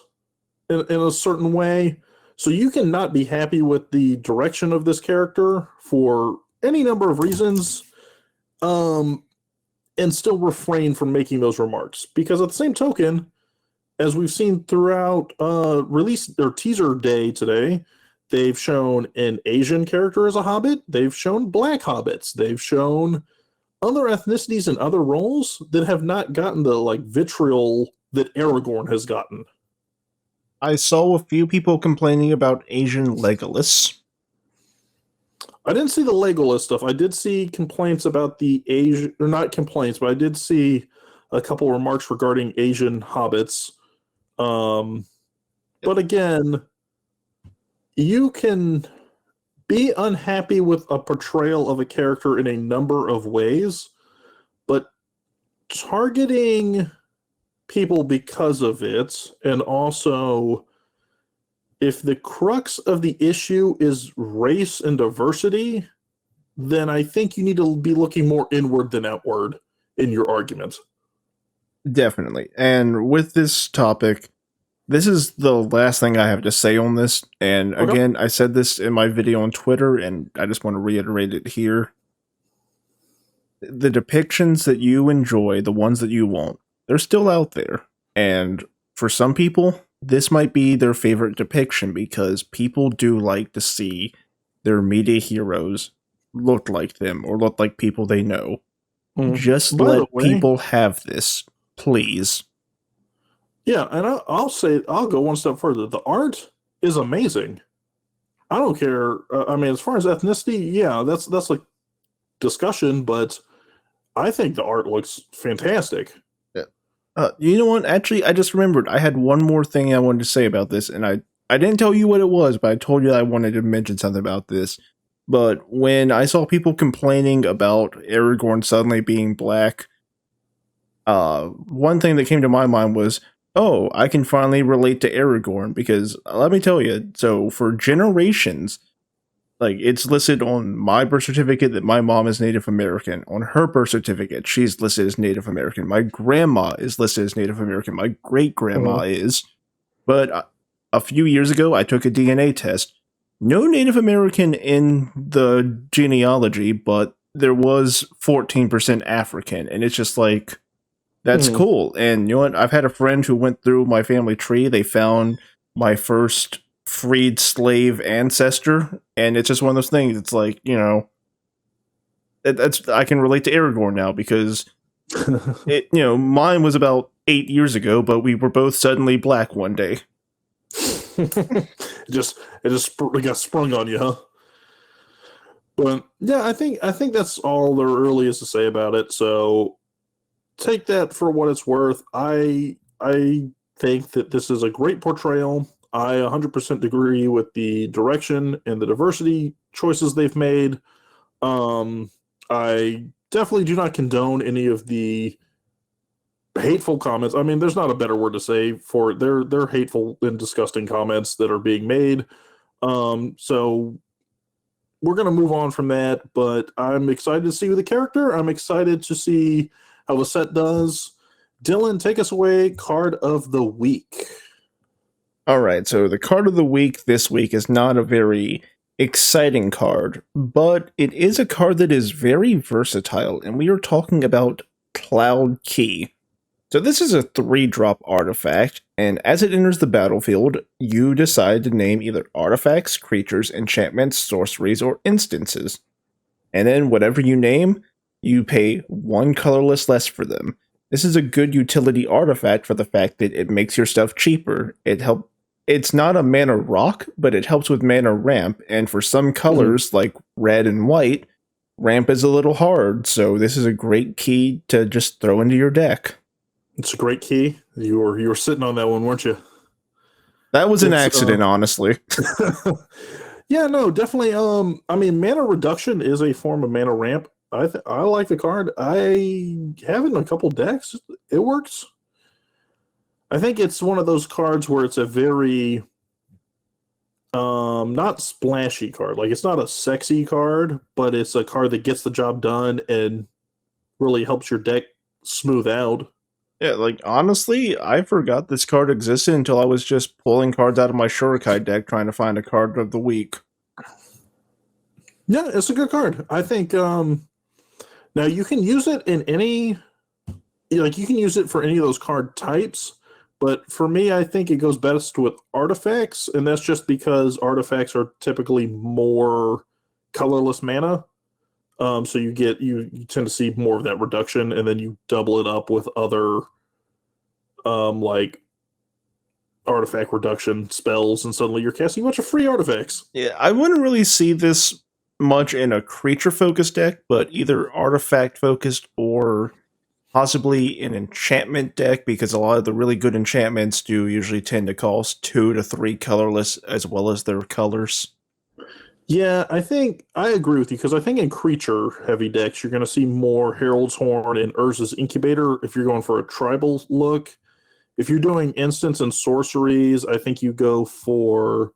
in a certain way. So you can not be happy with the direction of this character for any number of reasons, and still refrain from making those remarks. Because at the same token, as we've seen throughout release or teaser day today, they've shown an Asian character as a hobbit. They've shown black hobbits. They've shown other ethnicities and other roles that have not gotten the like vitriol that Aragorn has gotten. I saw a few people complaining about Asian Legolas. I didn't see the Legolas stuff. I did see complaints about the Asian, or not complaints, but I did see a couple remarks regarding Asian hobbits. But again, you can be unhappy with a portrayal of a character in a number of ways, but targeting people because of it, and also if the crux of the issue is race and diversity, then I think you need to be looking more inward than outward in your argument. Definitely. And with this topic, this is the last thing I have to say on this. And Okay. again, I said this in my video on Twitter, and I just want to reiterate it here. The depictions that you enjoy, the ones that you want, they're still out there. And for some people, this might be their favorite depiction, because people do like to see their media heroes look like them or look like people they know. Just By the let way, people have this, please. Yeah, and I'll go one step further. The art is amazing. I don't care. I mean, as far as ethnicity, yeah, that's a discussion, but I think the art looks fantastic. You know what? Actually, I just remembered. I had one more thing I wanted to say about this, and I didn't tell you what it was, but I told you I wanted to mention something about this. But when I saw people complaining about Aragorn suddenly being black, one thing that came to my mind was, oh, I can finally relate to Aragorn, because let me tell you, so for generations, Like, it's listed on my birth certificate that my mom is Native American. On her birth certificate, she's listed as Native American. My grandma is listed as Native American. My great grandma is. But a few years ago, I took a DNA test. No Native American in the genealogy, but there was 14% African. And it's just like, that's cool. And you know what? I've had a friend who went through my family tree. They found my first freed slave ancestor, and it's just one of those things. It's like, you know, that's I can relate to Aragorn now because mine was about 8 years ago, but we were both suddenly black one day. it got sprung on you, huh? But yeah, I think that's all there really is to say about it. So take that for what it's worth. I think that this is a great portrayal. I 100% agree with the direction and the diversity choices they've made. I definitely do not condone any of the hateful comments. I mean, there's not a better word to say for it. They're hateful and disgusting comments that are being made. So we're going to move on from that, but I'm excited to see the character. I'm excited to see how the set does. Dylan, take us away. Card of the week. All right, so the card of the week this week is not a very exciting card, but it is a card that is very versatile, and we are talking about Cloud Key. So this is a 3-drop artifact, and as it enters the battlefield, you decide to name either artifacts, creatures, enchantments, sorceries, or instances. And then whatever you name, you pay 1 colorless less for them. This is a good utility artifact for the fact that it makes your stuff cheaper. It's not a mana rock, but it helps with mana ramp, and for some colors, like red and white, ramp is a little hard, so this is a great key to just throw into your deck. It's a great key. You were sitting on that one, weren't you? That was an accident, honestly. Yeah, no, definitely. I mean, mana reduction is a form of mana ramp. I like the card. I have it in a couple decks. It works. I think it's one of those cards where it's a very not splashy card. Like, it's not a sexy card, but it's a card that gets the job done and really helps your deck smooth out. Yeah, like, honestly, I forgot this card existed until I was just pulling cards out of my Shurikai deck trying to find a card of the week. Yeah, it's a good card. I think now you can use it in any, like, you can use it for any of those card types, but for me, I think it goes best with artifacts, and that's just because artifacts are typically more colorless mana. So you tend to see more of that reduction, and then you double it up with other like artifact reduction spells, and suddenly you're casting a bunch of free artifacts. Yeah, I wouldn't really see this much in a creature-focused deck, but either artifact-focused or possibly an enchantment deck, because a lot of the really good enchantments do usually tend to cost 2 to 3 colorless as well as their colors. Yeah, I think I agree with you, because I think in creature-heavy decks, you're going to see more Herald's Horn and Urza's Incubator if you're going for a tribal look. If you're doing instants and sorceries, I think you go for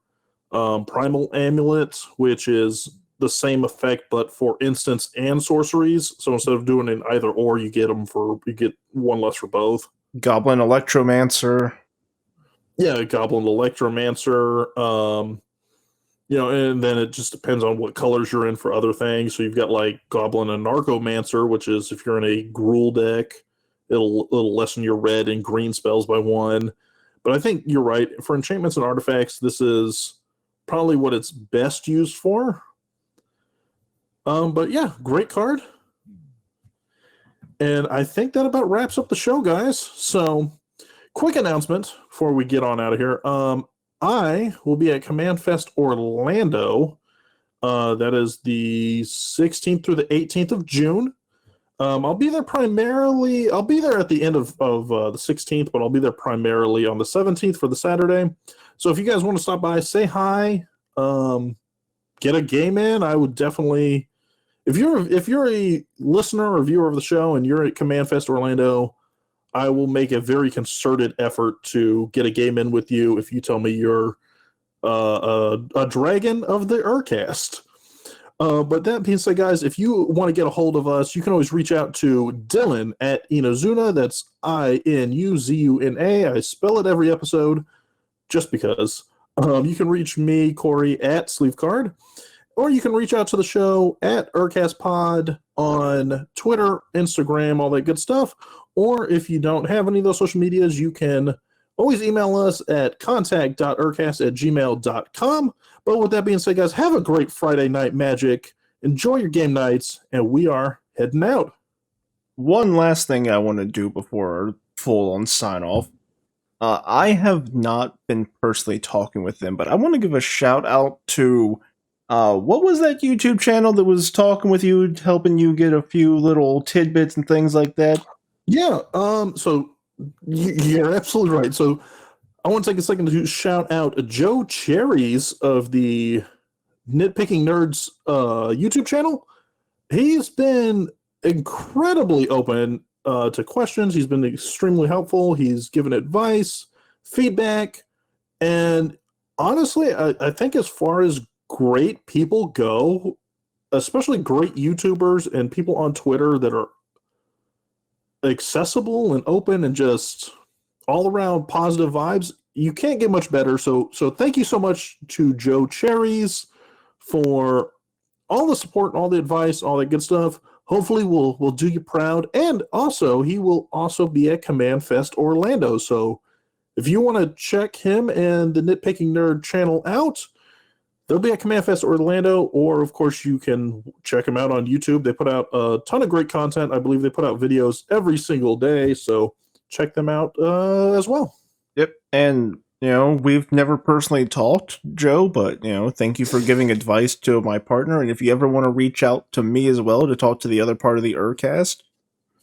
Primal Amulet, which is the same effect, but for instants and sorceries. So instead of doing it either or, you get 1 less for both. Goblin Electromancer. Yeah, Goblin Electromancer. And then it just depends on what colors you're in for other things. So you've got like Goblin and Narcomancer, which is if you're in a Gruul deck, it'll lessen your red and green spells by 1. But I think you're right. For enchantments and artifacts, this is probably what it's best used for. But yeah, great card. And I think that about wraps up the show, guys. So, quick announcement before we get on out of here. I will be at Command Fest Orlando. That is the 16th through the 18th of June. I'll be there primarily. I'll be there at the end of the 16th, but I'll be there primarily on the 17th for the Saturday. So if you guys want to stop by, say hi, get a game in. I would definitely. If you're a listener or viewer of the show and you're at Command Fest Orlando, I will make a very concerted effort to get a game in with you if you tell me you're a dragon of the ErCast. But that being said, guys, if you want to get a hold of us, you can always reach out to Dylan at Inuzuna. That's Inuzuna. I spell it every episode just because. You can reach me, Cory, at Sleevecard, or you can reach out to the show at UrCast Pod on Twitter, Instagram, all that good stuff. Or if you don't have any of those social medias, you can always email us at contact.urcast@gmail.com. But with that being said, guys, have a great Friday night magic. Enjoy your game nights, and we are heading out. One last thing I want to do before our full-on sign-off. I have not been personally talking with them, but I want to give a shout-out to... what was that YouTube channel that was talking with you, helping you get a few little tidbits and things like that? Yeah, so you're absolutely right. So I want to take a second to shout out Joe Cherries of the Nitpicking Nerds YouTube channel. He's been incredibly open to questions. He's been extremely helpful. He's given advice, feedback, and honestly, I think as far as great people go, especially great YouTubers and people on Twitter that are accessible and open and just all around positive vibes, you can't get much better. So thank you so much to Joe Cherries for all the support and all the advice, all that good stuff. Hopefully we'll do you proud. And also he will also be at Command Fest Orlando. So if you want to check him and the Nitpicking Nerd channel out, they'll be at Command Fest Orlando, or of course you can check them out on YouTube. They put out a ton of great content. I believe they put out videos every single day, so check them out as well. Yep, and we've never personally talked, Joe, but thank you for giving advice to my partner. And if you ever want to reach out to me as well to talk to the other part of the UrCast,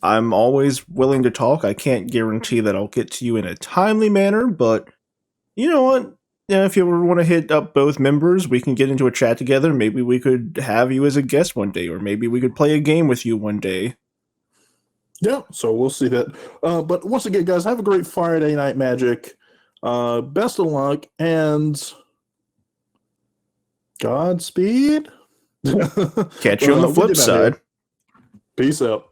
I'm always willing to talk. I can't guarantee that I'll get to you in a timely manner, but you know what? If you ever want to hit up both members, we can get into a chat together. Maybe we could have you as a guest one day, or maybe we could play a game with you one day. Yeah, so we'll see that. But once again, guys, have a great Friday night magic. Best of luck, and Godspeed. Catch you on the flip side. Peace out.